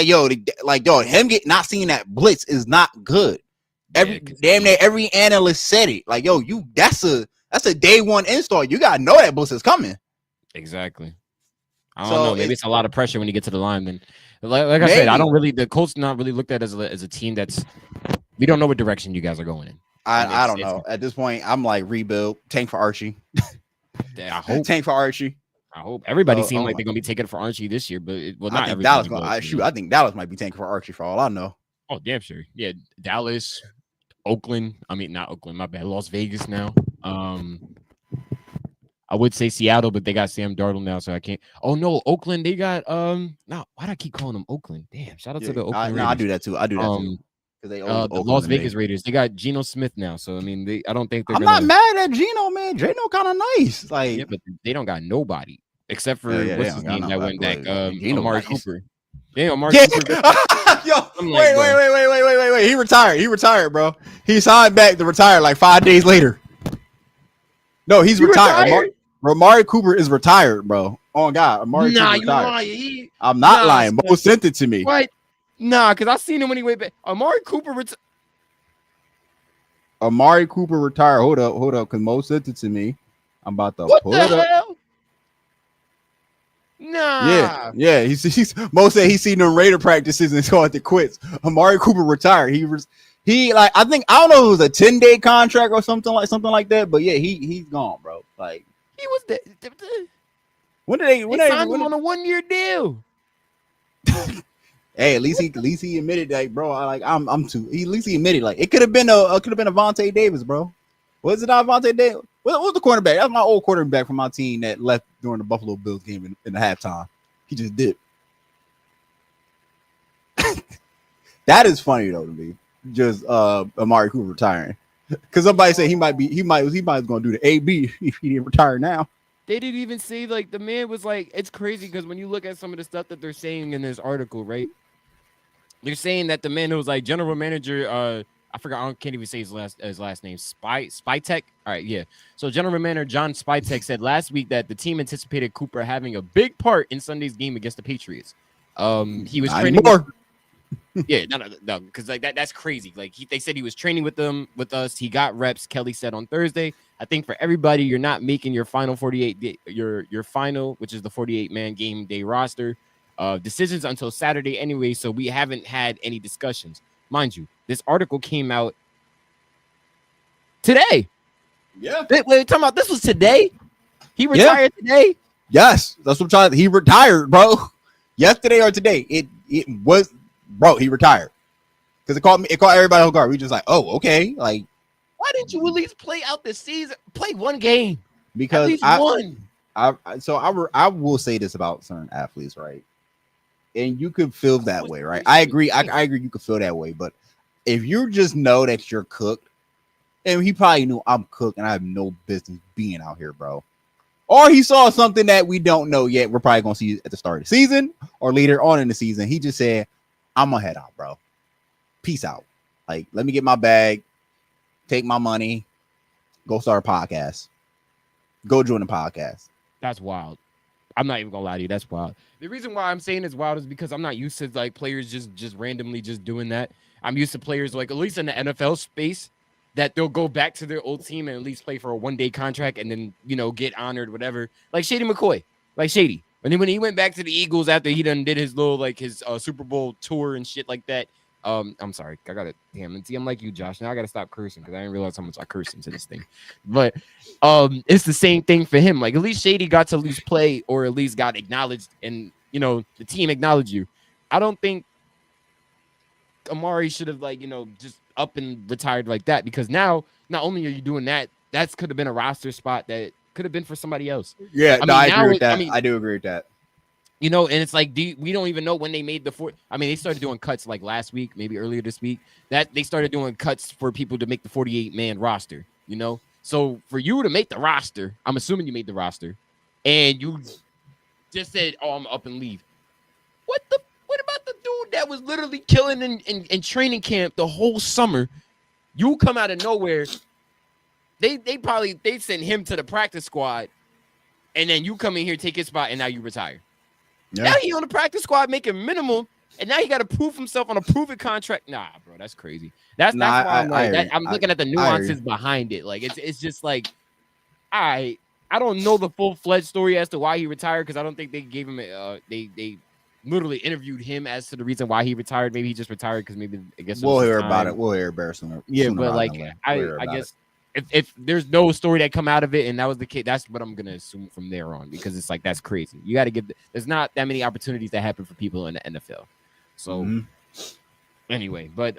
Him not seeing that blitz is not good. Damn near every analyst said it. Like that's a day one install. You gotta know that blitz is coming. Exactly. I don't know. Maybe it's a lot of pressure when you get to the line. Then, like I said, I don't really. The Colts not really looked at as a team that's. We don't know what direction you guys are going in. I don't know. At this point, I'm like rebuild. Tank for Archie. I hope. Tank for Archie. I hope everybody seemed like they're gonna be taking for Archie this year, but not everybody. I think Dallas might be tanking for Archie for all I know. Oh, damn sure. Yeah, Dallas, Oakland. I mean, not Oakland. My bad. Las Vegas now. I would say Seattle, but they got Sam Darnold now, so I can't. Oh no, Oakland. They got why do I keep calling them Oakland? Damn! Shout out to the Oakland Raiders. I do that too. They the Las Vegas Raiders. They got Geno Smith now, so I mean, I don't think they're. I'm not mad at Geno, man. Geno kind of nice. Like, yeah, but they don't got nobody except for what's his name that went back. Amari Cooper. Yeah, Amari Cooper. Yo, wait. He retired, bro. He signed back to retire like 5 days later. No, he's retired. Amari Cooper is retired, bro. Oh God, Amari Cooper retired. I'm not lying. Mo sent it to me. What? Nah, because I seen him when he went back. Amari Cooper retired. Hold up, because Mo sent it to me. I'm about to pull it up. Hell? Nah. Yeah. He's Mo said he's seen the Raider practices and started to quit. Amari Cooper retired. He like I don't know if it was a 10-day contract or something like that, but yeah, he's gone, bro. Like he was the when they signed him on a 1-year deal. Hey, at least he admitted that, bro. At least he admitted like it could have been a Vontae Davis, bro. Was it not Vontae Davis? What was the quarterback? That's my old quarterback from my team that left during the Buffalo Bills game in the halftime. He just did. That is funny though to me. Just Amari Cooper retiring, because somebody said he might going to do the AB if he didn't retire now. They didn't even say like the man was like it's crazy because when you look at some of the stuff that they're saying in this article, right? They're saying that the man who was like general manager, I forgot, I can't even say his last name, Spytek. All right, yeah. So general manager John Spytek said last week that the team anticipated Cooper having a big part in Sunday's game against the Patriots. He was training. Yeah, no, because like that's crazy. Like they said he was training with us. He got reps. Kelly said on Thursday. I think for everybody, you're not making your final 48 your final, which is the 48-man game day roster decisions until Saturday anyway. So we haven't had any discussions, mind you. This article came out today. Yeah, wait, talking about this was today. He retired today. Yes, that's what I'm trying. He retired, bro. Yesterday or today. It was. Bro, he retired because it caught everybody off guard. We just like, oh, okay. Like, why didn't you at least play out the season? Play one game because at least one. I will say this about certain athletes, right? And you could feel that way, right? I agree. I agree. You could feel that way, but if you just know that you're cooked, and he probably knew I'm cooked and I have no business being out here, bro. Or he saw something that we don't know yet. We're probably gonna see at the start of the season or later on in the season. He just said, I'm gonna head out, bro. Peace out. Like, let me get my bag, take my money, go start a podcast. Go join the podcast. That's wild. I'm not even gonna lie to you. That's wild. The reason why I'm saying it's wild is because I'm not used to like players just randomly just doing that. I'm used to players like at least in the NFL space that they'll go back to their old team and at least play for a 1-day contract and then get honored, whatever. Like Shady McCoy, like Shady. And then when he went back to the Eagles after he done did his little like his Super Bowl tour and shit like that. I'm sorry, I gotta see. I'm like you, Josh. Now I gotta stop cursing because I didn't realize how much I curse into this thing. But it's the same thing for him. Like at least Shady got to at least play or at least got acknowledged, and the team acknowledged you. I don't think Amari should have just up and retired like that, because now not only are you doing that, could have been a roster spot that could have been for somebody else. Yeah, I agree with that. I do agree with that. And it's like we don't even know when they made the they started doing cuts like last week, maybe earlier this week. That they started doing cuts for people to make the 48-man roster. So for you to make the roster, I'm assuming you made the roster, and you just said, "Oh, I'm up and leave." What about the dude that was literally killing in training camp the whole summer? You come out of nowhere. They send him to the practice squad, and then you come in here, take his spot, and now you retire. Yeah. Now he on the practice squad making minimum, and now he got to prove himself on a proven contract. Nah, bro, that's crazy. That's why I'm looking at the nuances behind it. Like it's just like, I don't know the full-fledged story as to why he retired, because I don't think they gave him they literally interviewed him as to the reason why he retired. Maybe he just retired because maybe I guess we'll hear about it. We'll hear about it. Yeah, but like I guess. If there's no story that come out of it and that was the case, that's what I'm gonna assume from there on, because it's like that's crazy. You got to give. There's not that many opportunities that happen for people in the NFL. So anyway, but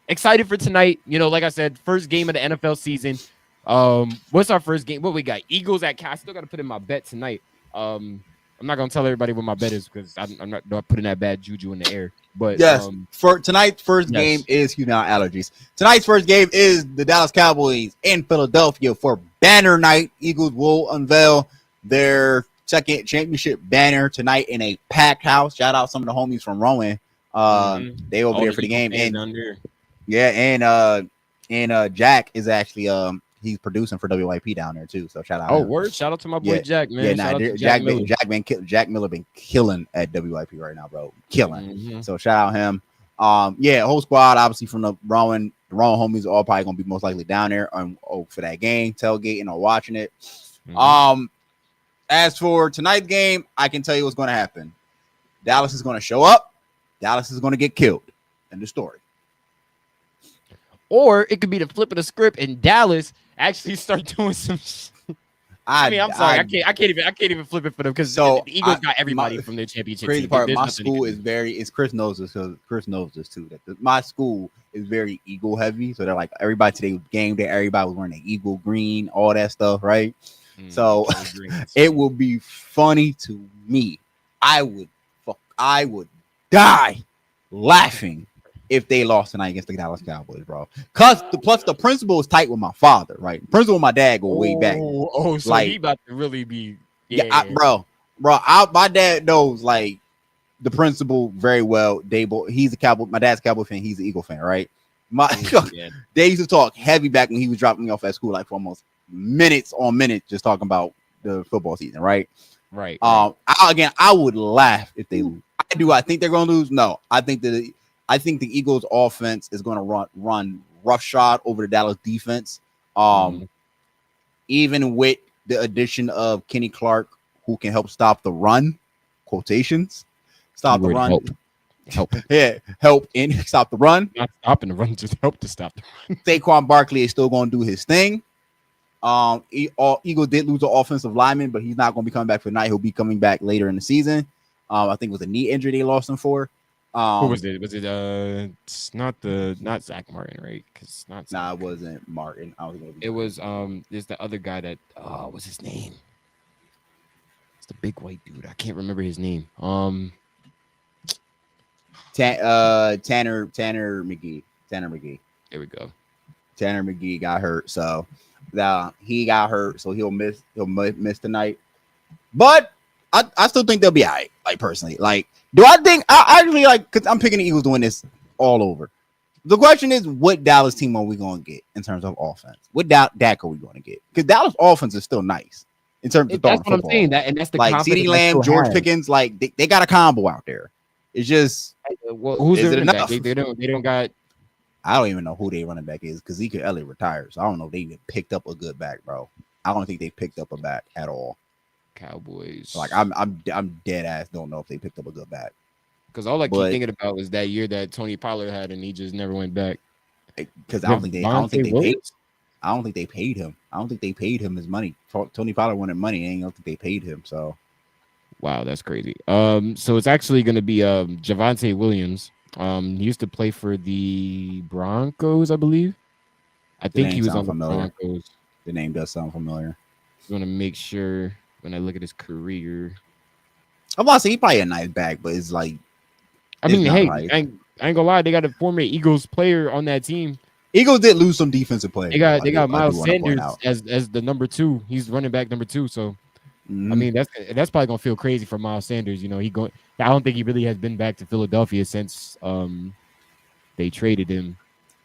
excited for tonight. Like I said, first game of the NFL season. What's our first game? What we got? Eagles at Cat. Still got to put in my bet tonight. I'm not gonna tell everybody what my bet is because I'm not putting that bad juju in the air. But yes, for tonight's first game is allergies. Tonight's first game is the Dallas Cowboys in Philadelphia for banner night. Eagles will unveil their second championship banner tonight in a packed house. Shout out some of the homies from Rowan. They over there for the game, and Jack is actually he's producing for WYP down there too. So shout out. Word! Shout out to my boy Jack, man. Jack Miller been killing at WYP right now, bro. Killing. So shout out him. Whole squad obviously from the Rowan homies are all probably gonna be most likely down there for that game, tailgating or watching it. As for tonight's game, I can tell you what's gonna happen. Dallas is gonna show up. Dallas is gonna get killed. End of story. Or it could be the flip of the script and Dallas actually start doing some I'm sorry. I can't even flip it for them because the Eagles got everybody from their championship. Crazy part, my school is very. Chris knows this because Chris knows this too. That my school is very Eagle heavy, so they're like everybody today game day. Everybody was wearing the Eagle green, all that stuff, right? So it will be funny to me. I would die laughing if they lost tonight against the Dallas Cowboys, bro. Plus the principal is tight with my father, right? The principal and my dad go way back. So like, he about to really be my dad knows like the principal very well. He's a Cowboy. My dad's a Cowboy fan. He's an Eagle fan, right? They used to talk heavy back when he was dropping me off at school, like for almost minutes on minutes, just talking about the football season, right? Right. I would laugh if they lose. I think they're going to lose? No, I think the Eagles offense is going to run roughshod over the Dallas defense. Even with the addition of Kenny Clark, who can help stop the run, quotations, stop the run. Help. Yeah, help and stop the run. Not stopping the run, just help to stop the run. Saquon Barkley is still going to do his thing. Eagles did lose the offensive lineman, but he's not going to be coming back for tonight. He'll be coming back later in the season. I think it was a knee injury they lost him for. Who was it? Was it it's not Zach Martin, right? Because it wasn't Martin. I don't think it was there's the other guy that what's his name? It's the big white dude. I can't remember his name. Tanner McGee. There we go. Tanner McGee got hurt, so he got hurt, so he'll miss tonight. But I still think they'll be all right. Like personally, like do I think I actually like because I'm picking the Eagles doing this all over. The question is, what Dallas team are we going to get in terms of offense? What Dak are we going to get? Because Dallas offense is still nice. in terms of throwing football. I'm saying. And that's the like CeeDee Lamb, George Pickens, like they got a combo out there. It's just who's their running back? They don't got. I don't even know who their running back is because Zeke Elliott retired. So I don't know if they even picked up a good back, bro. I don't think they picked up a back at all. Cowboys. Like I'm dead ass don't know if they picked up a good back. Because all I keep thinking about was that year that Tony Pollard had, and he just never went back. Because I don't think they paid. I don't think they paid him. I don't think they paid him his money. Tony Pollard wanted money, and I don't think they paid him. So, wow, that's crazy. So it's actually going to be Javonte Williams. He used to play for the Broncos, I believe. I think he was on the Broncos. The name does sound familiar. I want to make sure when I look at his career. I'm about to say he probably a nice back, but it's like. I mean, hey, I ain't gonna lie. They got a former Eagles player on that team. Eagles did lose some defensive players. They got Miles Sanders as the number 2. He's running back number 2. So, I mean, that's probably gonna feel crazy for Miles Sanders. You know, I don't think he really has been back to Philadelphia since they traded him.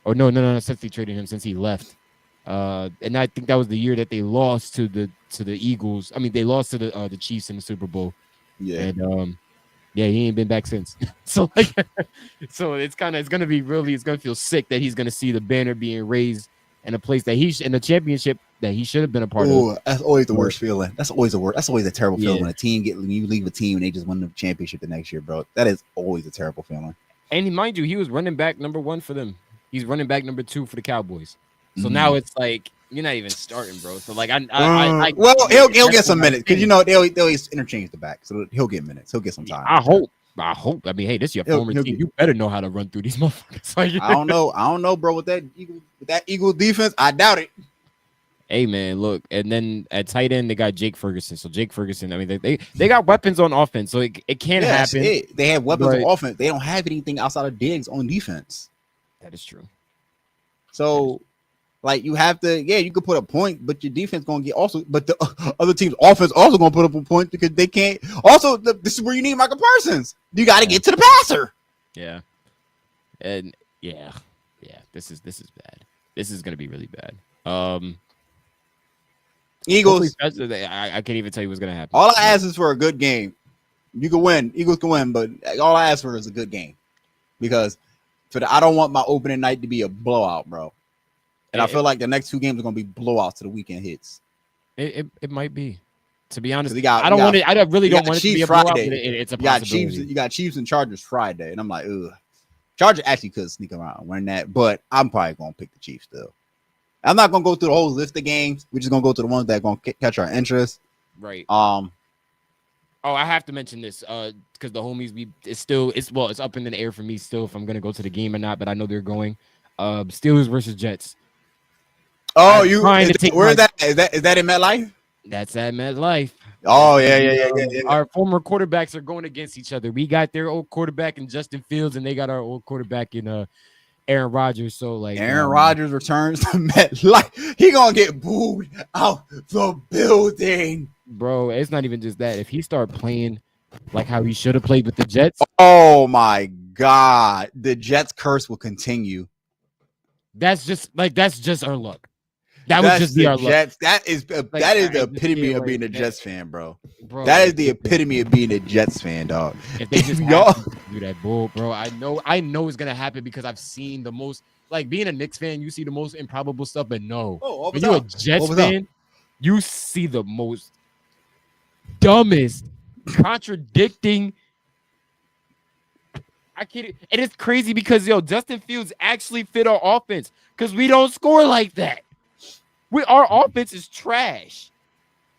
Or no, since they traded him, since he left. And I think that was the year that they lost to the Eagles. I mean, they lost to the Chiefs in the Super Bowl. Yeah. And yeah, he ain't been back since. So like, so it's gonna feel sick that he's gonna see the banner being raised in a place that in the championship that he should have been a part of. That's always the worst feeling. That's always a terrible feeling when you leave a team and they just win the championship the next year, bro. That is always a terrible feeling. And mind you, he was running back number 1 for them. He's running back number 2 for the Cowboys. So now it's like you're not even starting, bro. So like he'll get some minutes because you know they'll interchange the back, so he'll get minutes. He'll get some time. I hope. I mean, hey, this is your former team. You better know how to run through these motherfuckers. Like, I don't know, bro. With that Eagles defense, I doubt it. Hey man, look, and then at tight end they got Jake Ferguson. So Jake Ferguson, I mean, they got weapons on offense, so it can happen. They have weapons on offense. They don't have anything outside of Diggs on defense. That is true. So. Like you have to, you could put a point, but your defense gonna get also. But the other team's offense also gonna put up a point because they can't. Also, this is where you need Michael Parsons. You got to get to the passer. Yeah, and this is bad. This is gonna be really bad. Eagles. I can't even tell you what's gonna happen. All I ask is for a good game. You can win. Eagles can win, but all I ask for is a good game because I don't want my opening night to be a blowout, bro. And I feel like the next 2 games are going to be blowouts to the weekend hits. It might be. To be honest, I really don't want it to be a blowout. It's a possibility. You got Chiefs and Chargers Friday, and I'm like, ugh. Chargers actually could sneak around and win that, but I'm probably going to pick the Chiefs still. I'm not going to go through the whole list of games. We're just going to go to the ones that are going to catch our interest. Right. Oh, I have to mention this because the homies, it's up in the air for me still if I'm going to go to the game or not, but I know they're going. Steelers versus Jets. Oh, where is that? Is that in MetLife? That's at MetLife. Oh, yeah. Our former quarterbacks are going against each other. We got their old quarterback in Justin Fields, and they got our old quarterback in Aaron Rodgers. So like Aaron Rodgers returns to MetLife. He gonna get booed out the building. Bro, it's not even just that. If he start playing like how he should have played with the Jets. Oh my God. The Jets curse will continue. That's just our luck. That would just be our luck. That is the epitome of being a Jets fan, bro. That is the epitome of being a Jets fan, dog. If they just do that bull, bro, I know it's gonna happen because I've seen the most. Like being a Knicks fan, you see the most improbable stuff, but no, when you're a Jets fan, you see the most dumbest, contradicting. I can't, and it's crazy because Justin Fields actually fit our offense because we don't score like that. Our offense is trash.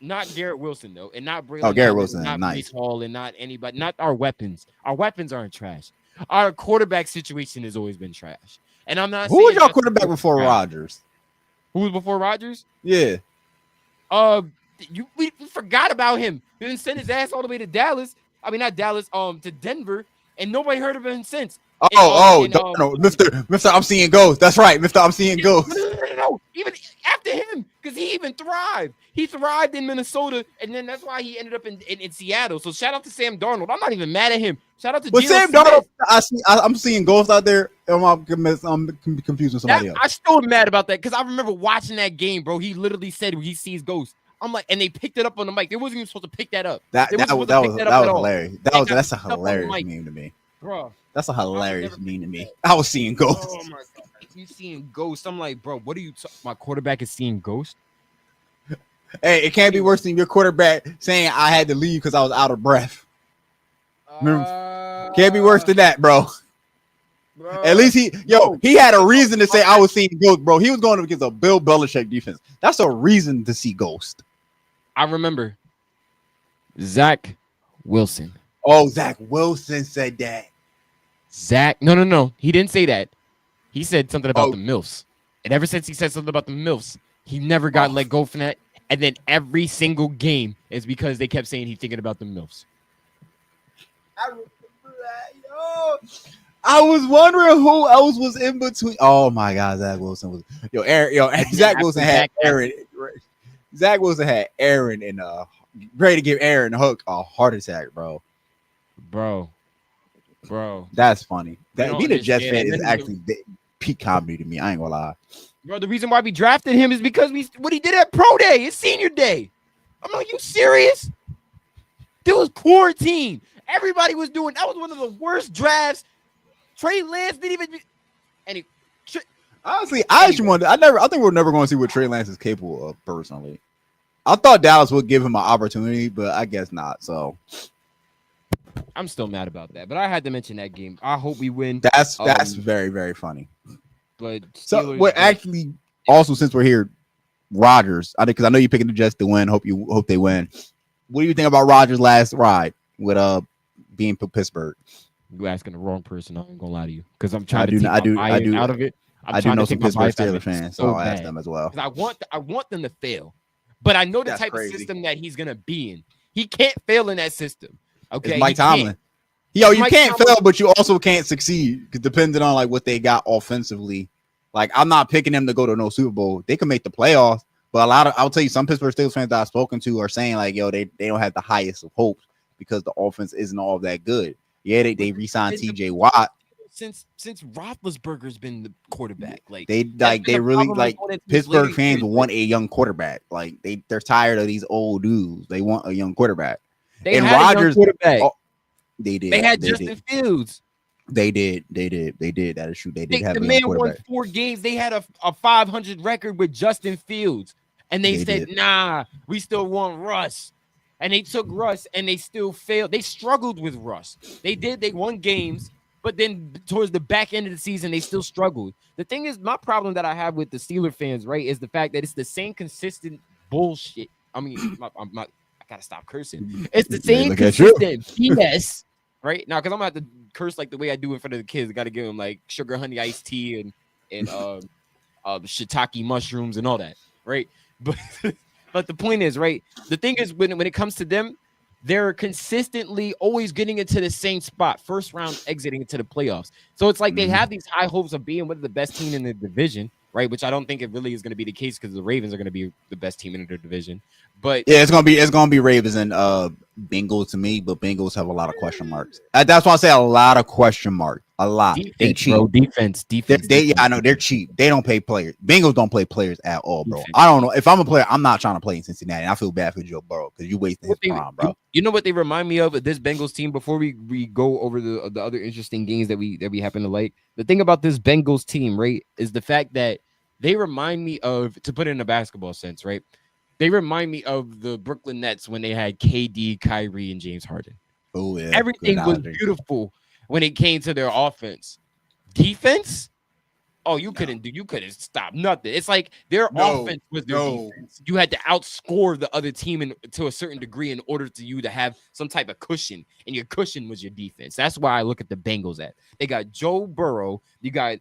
Not Garrett Wilson though, and not Braylon. Oh, Garrett Wilson, not nice. Breece Hall, and not anybody. Not our weapons. Our weapons aren't trash. Our quarterback situation has always been trash. And I'm not. Who was your quarterback before Rodgers? Who was before Rodgers? Yeah. We forgot about him. He didn't send his ass all the way to Dallas. I mean, not Dallas. To Denver, and nobody heard of him since. Mr. I'm seeing ghosts. That's right, Mr. I'm seeing ghosts. No, even after him, because he even thrived. He thrived in Minnesota, and then that's why he ended up in Seattle. So shout out to Sam Darnold. I'm not even mad at him. Shout out to Sam Darnold. I'm seeing ghosts out there. I'm confusing somebody else. I still am mad about that because I remember watching that game, bro. He literally said he sees ghosts. I'm like, and they picked it up on the mic. They wasn't even supposed to pick that up. That was hilarious. That's a hilarious meme to me, bro. That's a hilarious meme to me. I was seeing ghosts. Oh my god, you seeing ghosts? I'm like, bro, what are you? My quarterback is seeing ghosts. Hey, it can't be worse than your quarterback saying I had to leave because I was out of breath. Can't be worse than that, bro. At least he had a reason to say I was seeing ghosts, bro. He was going against a Bill Belichick defense. That's a reason to see ghosts. I remember Zach Wilson. Oh, Zach Wilson said that. No. He didn't say that. He said something about the MILFs. And ever since he said something about the MILFs, he never got let go from that. And then every single game is because they kept saying he's thinking about the MILFs. I remember that, yo. I was wondering who else was in between. Oh my God, Zach Wilson was Zach Wilson had Aaron. Zach Wilson had Aaron and ready to give Aaron Hook a heart attack, bro. That's funny. That being a Jets fan is actually peak comedy to me. I ain't gonna lie. Bro, the reason why we drafted him is because what he did at Pro Day, his senior day. I'm like, you serious? There was quarantine. Everybody was doing that. Was one of the worst drafts. Trey Lance didn't even. Honestly, I actually wonder. I think we're never going to see what Trey Lance is capable of. Personally, I thought Dallas would give him an opportunity, but I guess not. So I'm still mad about that. But I had to mention that game. I hope we win. That's very, very funny. But so we're actually also, since we're here, Rodgers. I think because I know you're picking the Jets to win. Hope they win. What do you think about Rodgers' last ride with being Pittsburgh? You're asking the wrong person. I'm gonna lie to you because I'm trying to take my bias out of it. I do know some Pittsburgh Steelers fans, so I'll ask them as well. I want them to fail, but I know the type of system that he's gonna be in. He can't fail in that system. Okay, it's Mike Tomlin. You can't fail, but you also can't succeed depending on like what they got offensively. Like I'm not picking them to go to no Super Bowl. They can make the playoffs, but I'll tell you, some Pittsburgh Steelers fans that I've spoken to are saying like, they don't have the highest of hopes because the offense isn't all that good. Yeah, they re-signed TJ Watt. Since Roethlisberger's been the quarterback, they really Pittsburgh fans want a young quarterback. Like they're tired of these old dudes. They want a young quarterback. And Rodgers, they did. They had Justin Fields. They did. That is true. They did have the man won 4 games. They had a 500 record with Justin Fields, and they said, "Nah, we still want Russ." And they took Russ, and they still failed. They struggled with Russ. They won games, but then towards the back end of the season, they still struggled. The thing is, my problem that I have with the Steeler fans, right, is the fact that it's the same consistent bullshit. I mean, I gotta stop cursing. It's the same consistent BS, right? Now, because I'm gonna have to curse like the way I do in front of the kids. I gotta give them like sugar honey iced tea and shiitake mushrooms and all that, right? But the point is, right, the thing is when it comes to them, they're consistently always getting into the same spot, first round exiting into the playoffs. So it's like they have these high hopes of being one of the best team in the division, right? Which I don't think it really is going to be the case because the Ravens are going to be the best team in their division. But yeah, it's gonna be Ravens and Bengals to me, but Bengals have a lot of question marks. That's why I say a lot of question marks. A lot. Defense, they cheap. Bro, defense. I know they're cheap. They don't pay players. Bengals don't play players at all, bro. Defense. I don't know if I'm a player. I'm not trying to play in Cincinnati. And I feel bad for Joe Burrow because you wasting his prime, bro. You know what they remind me of this Bengals team? Before we go over the other interesting games that we happen to like, the thing about this Bengals team, right, is the fact that they remind me of, to put it in a basketball sense, right? They remind me of the Brooklyn Nets when they had KD, Kyrie, and James Harden. Oh yeah, everything was beautiful when it came to their offense. Defense, you couldn't stop nothing. It's like their offense was their defense. You had to outscore the other team to a certain degree in order to you to have some type of cushion, and your cushion was your defense. That's why I look at the Bengals at. They got Joe Burrow. You got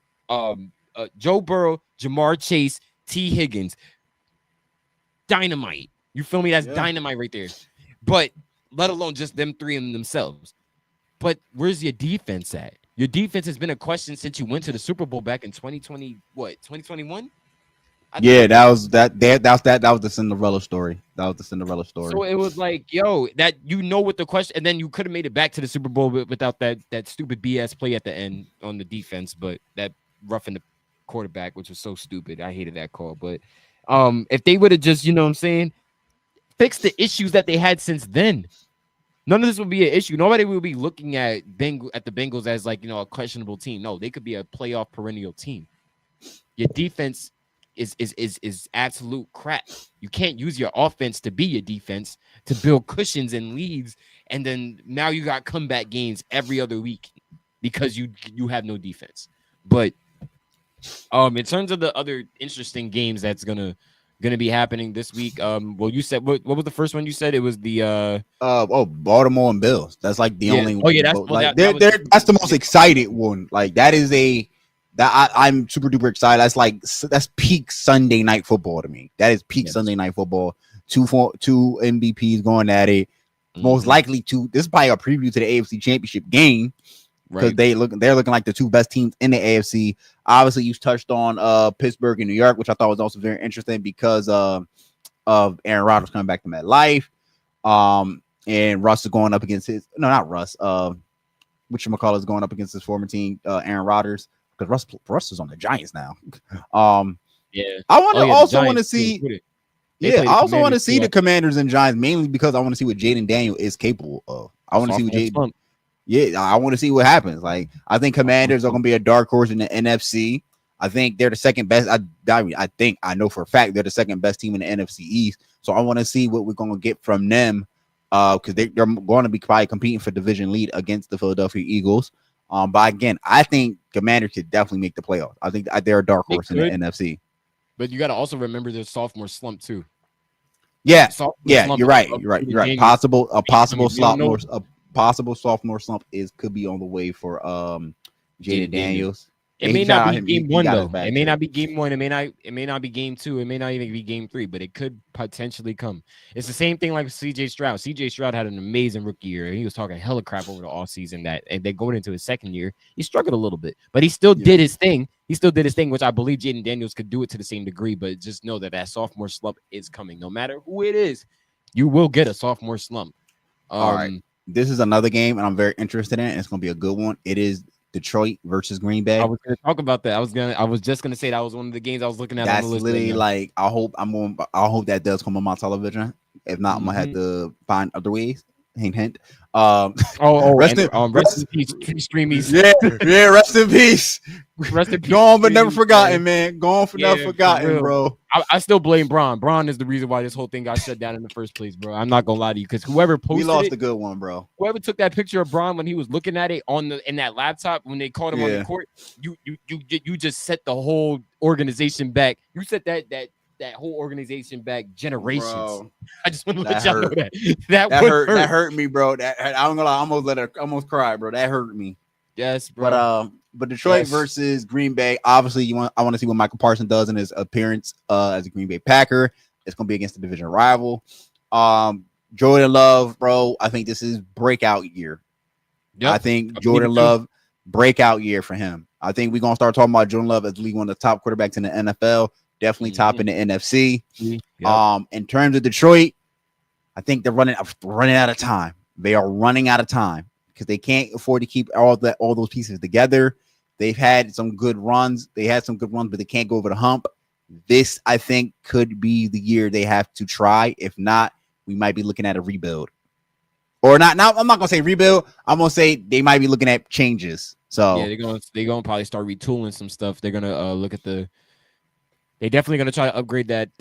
Joe Burrow, Jamar Chase, T. Higgins. Dynamite. You feel me? That's dynamite right there. But let alone just them three in themselves. But where's your defense at? Your defense has been a question since you went to the Super Bowl back in 2021? Yeah, that was the Cinderella story. That was the Cinderella story. So it was like, that what the question, and then you could have made it back to the Super Bowl without that stupid BS play at the end on the defense, but that roughing the quarterback, which was so stupid. I hated that call. But if they would have just, you know what I'm saying, fix the issues that they had since then. None of this would be an issue. Nobody will be looking at the Bengals as like, a questionable team. No, they could be a playoff perennial team. Your defense is absolute crap. You can't use your offense to be your defense to build cushions and leads, and then now you got comeback games every other week because you have no defense. But in terms of the other interesting games that's gonna be happening this week, well, you said what was the first one you said? It was the Baltimore and Bills. That's like the only. Oh yeah, that's the most excited one. Like that is I'm super duper excited. That's peak Sunday night football to me. That is peak Sunday night football. Two MVPs going at it. Most likely this is probably a preview to the AFC Championship game because they're looking like the two best teams in the AFC. Obviously, you touched on Pittsburgh and New York, which I thought was also very interesting because of Aaron Rodgers coming back to MetLife. And Russ is going up against not Russ. Whatchamacallit is going up against his former team, Aaron Rodgers. Because Russ is on the Giants now. I want to see. I also want to see the Commanders and Giants mainly because I want to see what Jaden Daniel is capable of. I want to see what Jaden. Yeah, I want to see what happens. Like I think Commanders are going to be a dark horse in the NFC. I think they're the second best. I know for a fact they're the second best team in the NFC East. So I want to see what we're going to get from them because they're going to be probably competing for division lead against the Philadelphia Eagles. But again, I think Commanders could definitely make the playoffs. I think they're a dark horse in the NFC. But you got to also remember their sophomore slump too. Yeah, you're right. Possible sophomore slump could be on the way for Jaden Daniels. It may not be game one though. It may not be game one. It may not be game two. It may not even be game three. But it could potentially come. It's the same thing like with C.J. Stroud. C.J. Stroud had an amazing rookie year. He was talking hella crap over the offseason. And then going into his second year, he struggled a little bit, but he still did his thing. Which I believe Jaden Daniels could do it to the same degree. But just know that sophomore slump is coming. No matter who it is, you will get a sophomore slump. All right. This is another game, and I'm very interested in it. It's going to be a good one. It is Detroit versus Green Bay. I was going to talk about that. I was just going to say that was one of the games I was looking at. That's on the list literally like I hope that does come on my television. If not, I'm gonna have to find other ways. Hint. Rest in peace, Streamies. Yeah, rest in peace. Rest in peace. Gone but never forgotten, man. Gone for never forgotten, bro. I still blame Braun. Braun is the reason why this whole thing got shut down in the first place, bro. I'm not gonna lie to you, because whoever posted we lost a good one, bro. Whoever took that picture of Braun when he was looking at it in that laptop when they called him on the court, you just set the whole organization back. You set that whole organization back generations. Bro, I just want to let y'all know that. That hurt. That hurt me, bro. I'm gonna lie, I almost cried, bro. That hurt me. Yes, bro. But Detroit versus Green Bay. Obviously, I want to see what Michael Parsons does in his appearance as a Green Bay Packer. It's gonna be against the division rival. Jordan Love, bro. I think this is breakout year. Yep. I think Jordan Love breakout year for him. I think we're gonna start talking about Jordan Love as one of the top quarterbacks in the NFL. Definitely top in the NFC. Yep. In terms of Detroit, I think they're running out of time. They are running out of time because they can't afford to keep all those pieces together. They've had some good runs. But they can't go over the hump. This, I think, could be the year they have to try. If not, we might be looking at a rebuild. Or not. Now, I'm not gonna say rebuild. I'm gonna say they might be looking at changes. So yeah, they're gonna probably start retooling some stuff. They're gonna look at They're definitely going to try to upgrade that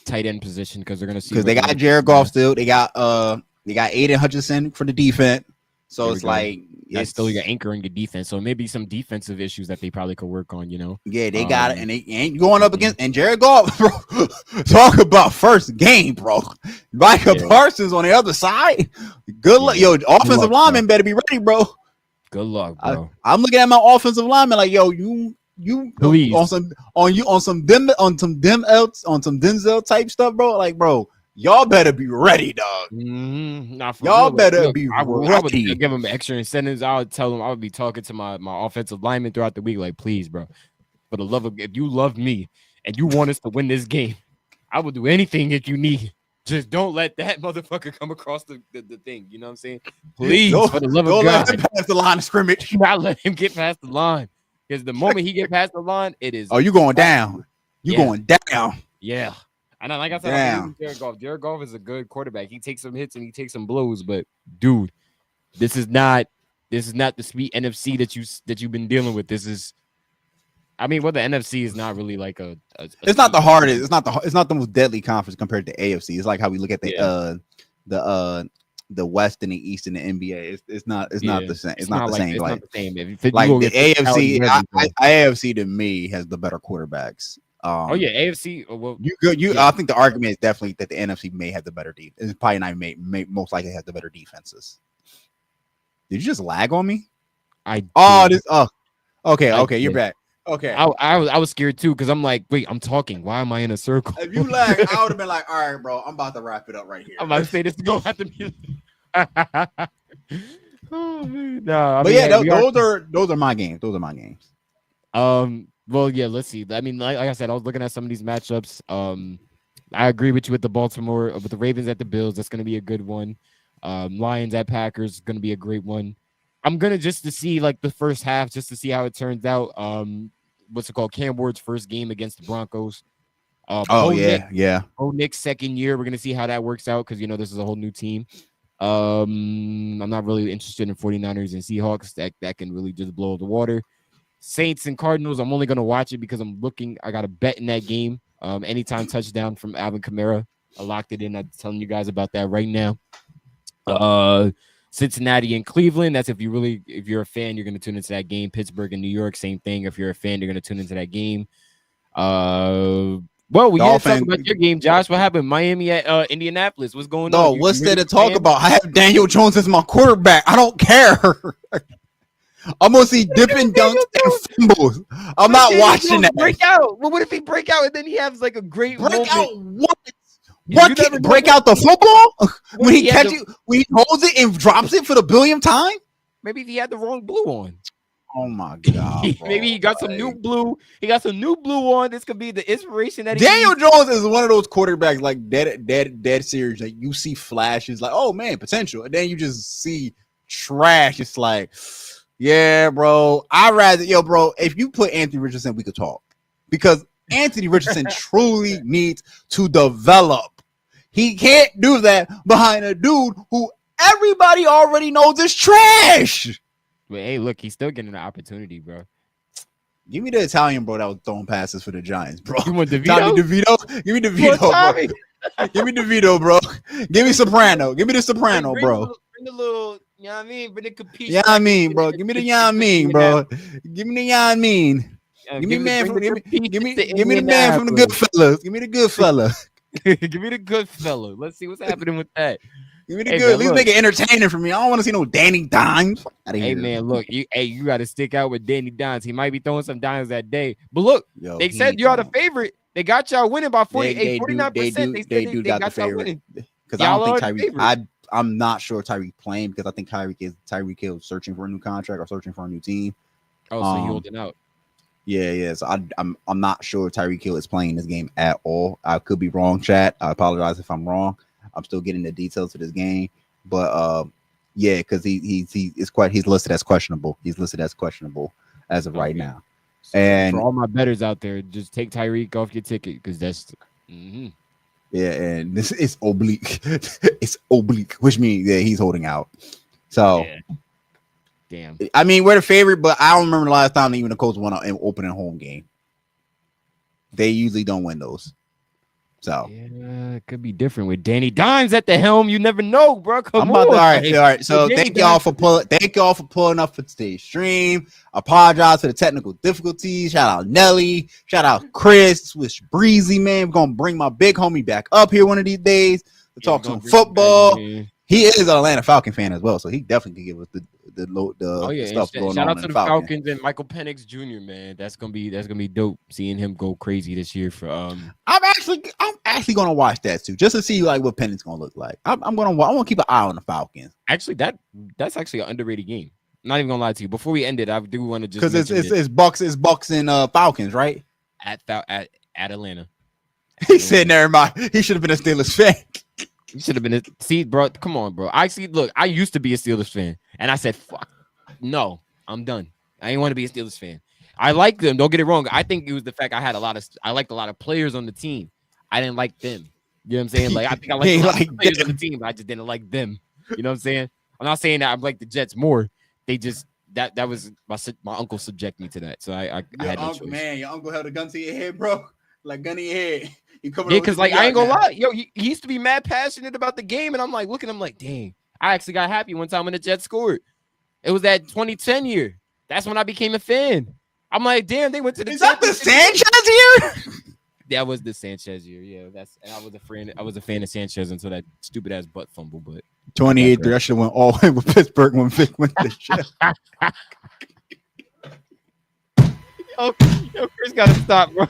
tight end position because they're going to see they got Jared Goff still. They got Aiden Hutchinson for the defense. So it's like that's still your anchor in your defense. So maybe some defensive issues that they probably could work on. Yeah, they got it, and they ain't going up against and Jared Goff. Bro, talk about first game, bro. Micah Parsons on the other side. Good luck, offensive lineman better be ready, bro. Good luck, bro. I'm looking at my offensive lineman like, you please on some Denzel type stuff, bro. Like, bro, y'all better be ready, dog. Y'all better be ready. I would give them extra incentives. I would tell them I would be talking to my offensive lineman throughout the week. Like, please, bro, for the love of, if you love me and you want us to win this game, I will do anything that you need. Just don't let that motherfucker come across the thing. You know what I'm saying? Please, for the love of God, let him pass the line of scrimmage. Do not let him get past the line. Because the moment he get past the line, it is. Oh, you going down? Going down? Yeah. And like I said, I believe in Jared Goff. Jared Goff is a good quarterback. He takes some hits and he takes some blows, but dude, this is not the sweet NFC that you've been dealing with. This is, I mean, well, the NFC is not really like it's not the hardest. It's not the most deadly conference compared to AFC. It's like how we look at the West and the East and the NBA. It's not the same. It's not the same. Like the AFC, AFC to me has the better quarterbacks. AFC. Well, I think the argument is definitely that the NFC may have the better defense. It's probably not may most likely have the better defenses. Did you just lag on me? Okay, you're back. Okay, I was scared too because I'm like, wait, I'm talking. Why am I in a circle? If you lag, I would have been like, all right, bro, I'm about to wrap it up right here. I'm about to say this is gonna have to be. Oh man, those are my games. Those are my games. Well, yeah, let's see. I mean, like I said, I was looking at some of these matchups. I agree with you with the Ravens at the Bills. That's going to be a good one. Lions at Packers is going to be a great one. I'm going to just to see like the first half, just to see how it turns out. What's it called? Cam Ward's first game against the Broncos. Nick's second year. We're going to see how that works out because, this is a whole new team. I'm not really interested in 49ers and Seahawks. That can really just blow the water. Saints and Cardinals, I'm only going to watch it because I got a bet in that game. Anytime touchdown from Alvin Kamara. I locked it in. I'm telling you guys about that right now. Cincinnati and Cleveland. That's if you're a fan, you're going to tune into that game. Pittsburgh and New York, same thing. If you're a fan, you're going to tune into that game. Well, we didn't talk about your game, Josh. What happened? Miami at Indianapolis. What's going on? No, what's there to talk about? I have Daniel Jones as my quarterback. I don't care. I'm gonna see dipping dunks and fumbles. I'm not watching that. Break out. Well, what if he break out and then he has like a great break moment? Out what? What? Break out the football when he holds it and drops it for the billionth time? Maybe he had the wrong blue on. Oh my god! Maybe he got some new blue. He got some new blue on. This could be the inspiration that Daniel Jones is one of those quarterbacks like dead serious. Like you see flashes, like oh man, potential, and then you just see trash. It's like. Yeah, bro. Bro, if you put Anthony Richardson, we could talk. Because Anthony Richardson truly needs to develop. He can't do that behind a dude who everybody already knows is trash. But hey, look, he's still getting an opportunity, bro. Give me the Italian bro that was throwing passes for the Giants, bro. You want DeVito? Tommy DeVito? Give me DeVito, bro. Give me DeVito, bro. Give me Soprano. Give me the Soprano, bro. Bring the little, you know what I mean? But it compete. Yeah, I mean, bro. Give me the yeah, I mean, bro. Give me the yeah, I mean. Give me the man from the good fellas. Give me the good fella. Give me the good fella. Let's see what's happening with that. Give me the good. At least make it entertaining for me. I don't want to see no Danny Dimes. Hey man, look, you got to stick out with Danny Dimes. He might be throwing some dimes that day, but look, they said you are the favorite. They got y'all winning by 49%. They got y'all winning because I don't think Tyreek. I'm not sure Tyreek playing because I think Tyreek Hill searching for a new contract or searching for a new team. Oh, so he holding out. Yeah. So I'm not sure Tyreek Hill is playing this game at all. I could be wrong, chat. I apologize if I'm wrong. I'm still getting the details of this game, but because he's listed as questionable. He's listed as questionable as of right now. So and for all my bettors out there, just take Tyreek off your ticket because that's. Mm-hmm. Yeah, and this is oblique. It's oblique, which means he's holding out. So, damn. I mean, we're the favorite, but I don't remember the last time even the Colts won an opening home game. They usually don't win those. So yeah, it could be different with Danny Dimes at the helm. You never know, bro. Come on. All right. So thank y'all for pulling up for today's stream. Apologize for the technical difficulties. Shout out Nelly. Shout out Chris. Swish Breezy, man. We're gonna bring my big homie back up here one of these days to talk some football. He is an Atlanta Falcon fan as well, so he definitely can give us the stuff going on. Shout out to the Falcons and Michael Penix Jr. Man, that's gonna be dope. Seeing him go crazy this year for I'm actually gonna watch that too, just to see like what Penix gonna look like. I want to keep an eye on the Falcons. Actually, that's actually an underrated game. I'm not even gonna lie to you. Before we end it, I do want to just because it's Bucks and Falcons, right? At Atlanta. He said, never mind. He should have been a Steelers fan. You should have been see, bro. Come on, bro. Look, I used to be a Steelers fan, and I said, "Fuck, no, I'm done. I ain't want to be a Steelers fan. I like them. Don't get it wrong. I think it was the fact I liked a lot of players on the team. I didn't like them. You know what I'm saying? Like I think I like a lot of players on the team, but I just didn't like them. You know what I'm saying? I'm not saying that I like the Jets more. They just that was my uncle subject me to that, so I had no choice. Man, your uncle held a gun to your head, bro. Like gun to your head. Yeah, because like I ain't gonna lie, yo, he used to be mad passionate about the game, and I'm like looking at him like, dang, I actually got happy one time when the Jets scored. It was that 2010 year. That's when I became a fan. I'm like, damn, they went to the. Is that the Sanchez year? That was the Sanchez year. Yeah, and I was a fan of Sanchez until that stupid ass butt fumble. But 2018, I should have went all in with Pittsburgh when Vic went to shit. Yo, Chris gotta stop, bro.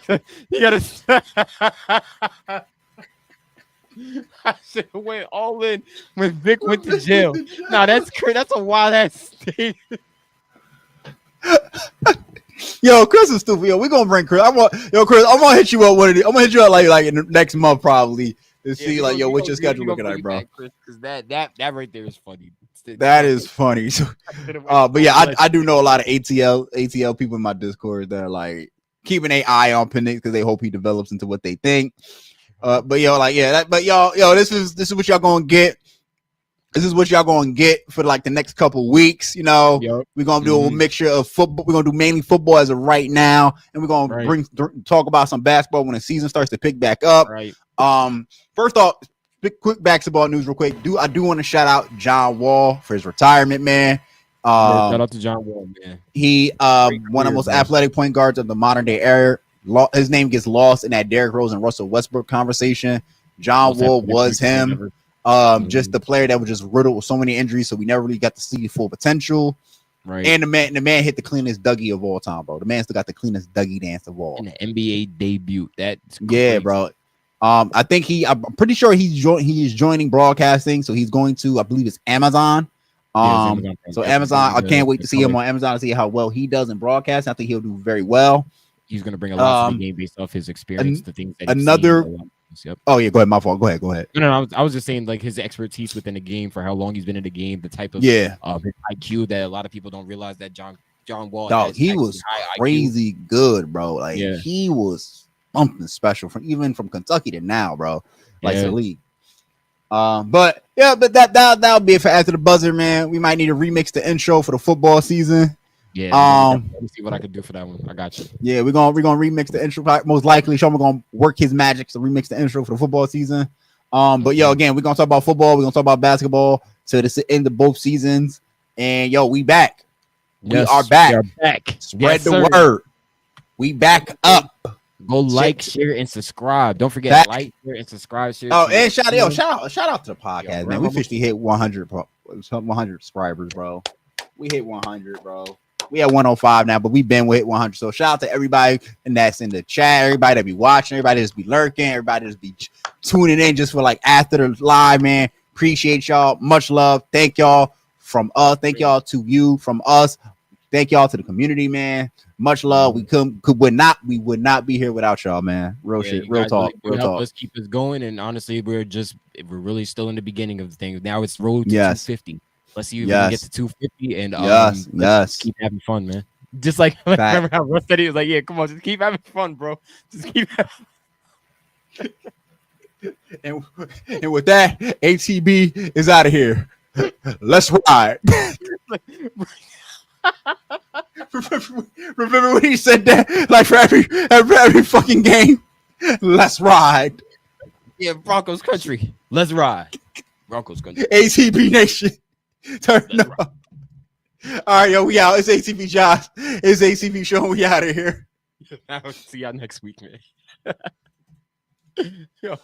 You gotta stop. I should have went all in when Vic went to jail. Nah, that's a wild ass state. Yo, Chris is stupid. Yo, we gonna bring Chris. Chris, I'm gonna hit you up one of these. I'm gonna hit you up like in the next month probably to see like yo, what's your schedule looking like, bro? Because that right there is funny. That is funny. So, but yeah, I do know a lot of ATL people in my Discord that are like keeping an eye on Penix because they hope he develops into what they think. But yo, like yo, this is what y'all gonna get. This is what y'all gonna get for like the next couple weeks. You know, we're gonna do a mixture of football. We're gonna do mainly football as of right now, and we're gonna talk about some basketball when the season starts to pick back up. Right. First off, quick basketball news, real quick. I do want to shout out John Wall for his retirement, man. Shout out to John Wall, man. He one of the most athletic point guards of the modern day era. His name gets lost in that Derrick Rose and Russell Westbrook conversation. John Wall was him. Just the player that was just riddled with so many injuries, so we never really got to see the full potential. Right. And the man hit the cleanest Dougie of all time, bro. The man still got the cleanest Dougie dance of all. In the NBA debut. That's yeah, bro. I think I'm pretty sure he is joining broadcasting, so he's going to, I believe it's Amazon. So Amazon, I can't wait to see him on Amazon to see how well he does in broadcast. I think he'll do very well. He's going to bring a lot to the game based off his experience, the things that Yep. Oh yeah, go ahead. My fault. Go ahead. No, I was just saying like his expertise within the game for how long he's been in the game, the type of his IQ that a lot of people don't realize that John Wall. He was crazy good, bro. Like he was something special even from Kentucky to now, bro. Like the league. But that'll be it for After the Buzzer, man. We might need to remix the intro for the football season. Yeah, let me see what I could do for that one. I got you. Yeah, we're gonna remix the intro. Most likely, Sean, we're gonna work his magic to remix the intro for the football season. But yo, again, we're gonna talk about football. We're gonna talk about basketball to the end of both seasons. And yo, we back. We are back. Spread the word. We back up. Go like, share, and subscribe. Don't forget like, share, and subscribe. Share. Oh, and shout out to the podcast, man. We officially hit 100 subscribers, bro. We hit 100, bro. We at 105 now, but we've been with 100. So shout out to everybody and that's in the chat, everybody that be watching, everybody that's be lurking, everybody that's be tuning in just for like after the live, man. Appreciate y'all. Much love. Thank y'all from us. Thank y'all to you from us. Thank y'all to the community, man. Much love. We would not be here without y'all, man. Real shit. Real talk. Real talk. Let's keep us going. And honestly, we're really still in the beginning of the thing. Now it's road to 250. Let's see if we can get to 250 and let's keep having fun, man. Just like remember how Russ said he was like, yeah, come on, just keep having fun, bro. Just keep having and with that, ATB is out of here. Let's ride. Remember when he said that? Like for every fucking game, let's ride. Yeah, Broncos country. Let's ride. Broncos country. ATB Nation. Turn up. All right, yo, we out. It's ATB Josh. It's ATB Show. We out of here. I'll see y'all next week, man. Yo.